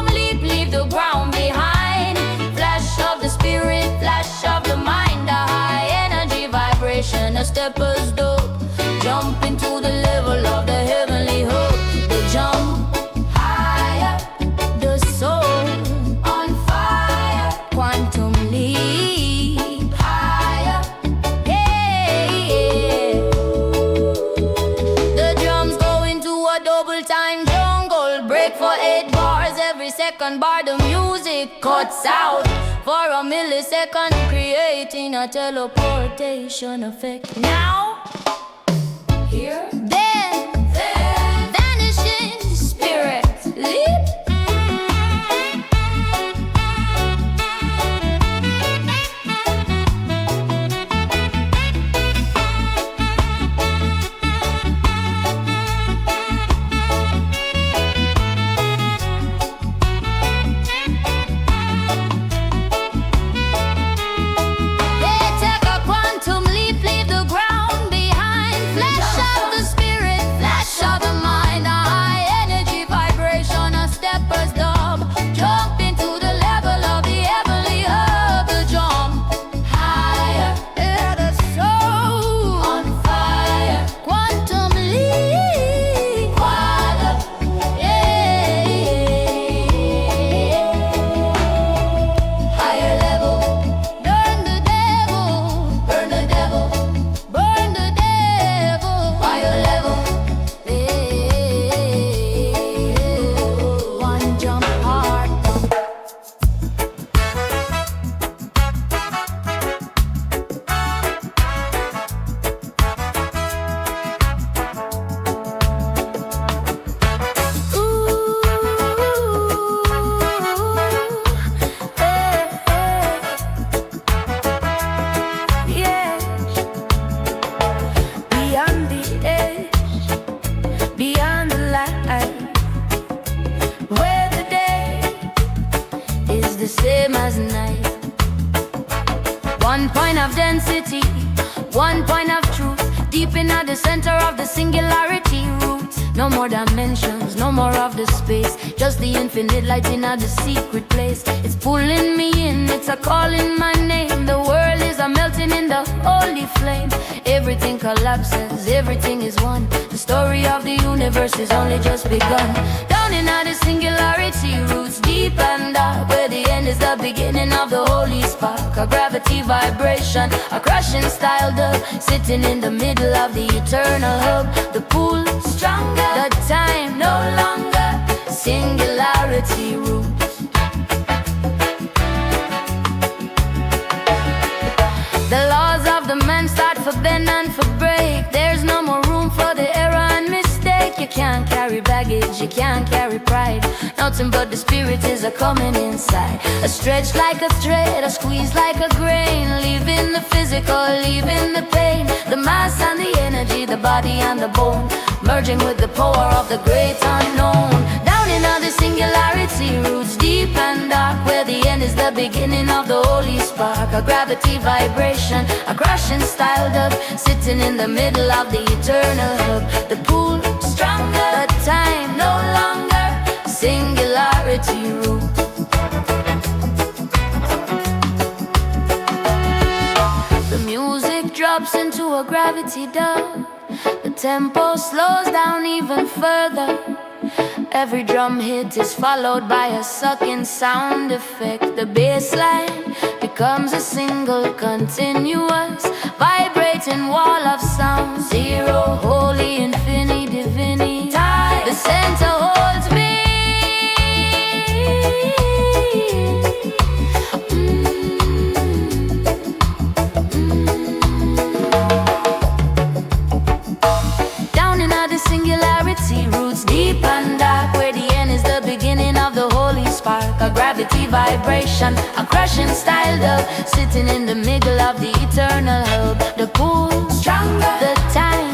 stepper's dope. Jump into the level of the heavenly hope. They jump higher, the soul on fire. Quantum leap higher, hey. The drums go into a double time jungle. Break for 8 bars every second bar. The music cuts out for a millisecond, creating a teleportation effect. Now, here, then, vanishing spirit leap. One point of density, one point of truth, deep in at the center of the singularity roots. No more dimensions, no more of the space, just the infinite light in at the secret place. It's pulling me in, it's a calling my name. The world is a melting in the holy flame. Everything collapses, everything is one. The story of the universe is only just begun. Down in at the singularity roots, deep and dark, where the end is the beginning of the holy spark. A gravity vibration, a crashing style dub, sitting in the middle of the eternal hub. The pool stronger, the time no longer, singularity roots. The laws of the man start for bend and for break. There's no more room for the error and mistake. You can't carry baggage, you can't carry pride. Nothing but the spirit is a coming inside. A stretch like a thread, a squeeze like a grain. Leaving the physical, leaving the pain. The mass and the energy, the body and the bone, merging with the power of the great unknown. Down in all the singularity roots, deep and dark, where the end is the beginning of the holy spark. A gravity vibration, a crashing style dub, sitting in the middle of the eternal hub. The pool stronger, the time no longer, singularity roots. The music drops into a gravity dub. The tempo slows down even further. Every drum hit is followed by a sucking sound effect. The bass line becomes a single continuous vibrating wall of sound. Zero, holy, infinity, divinity. The center holds me. Down in all the singularity roots, deep and dark, where the end is the beginning of the holy spark. A gravity vibration, a crashing style dub, sitting in the middle of the eternal hub. The pool stronger, the time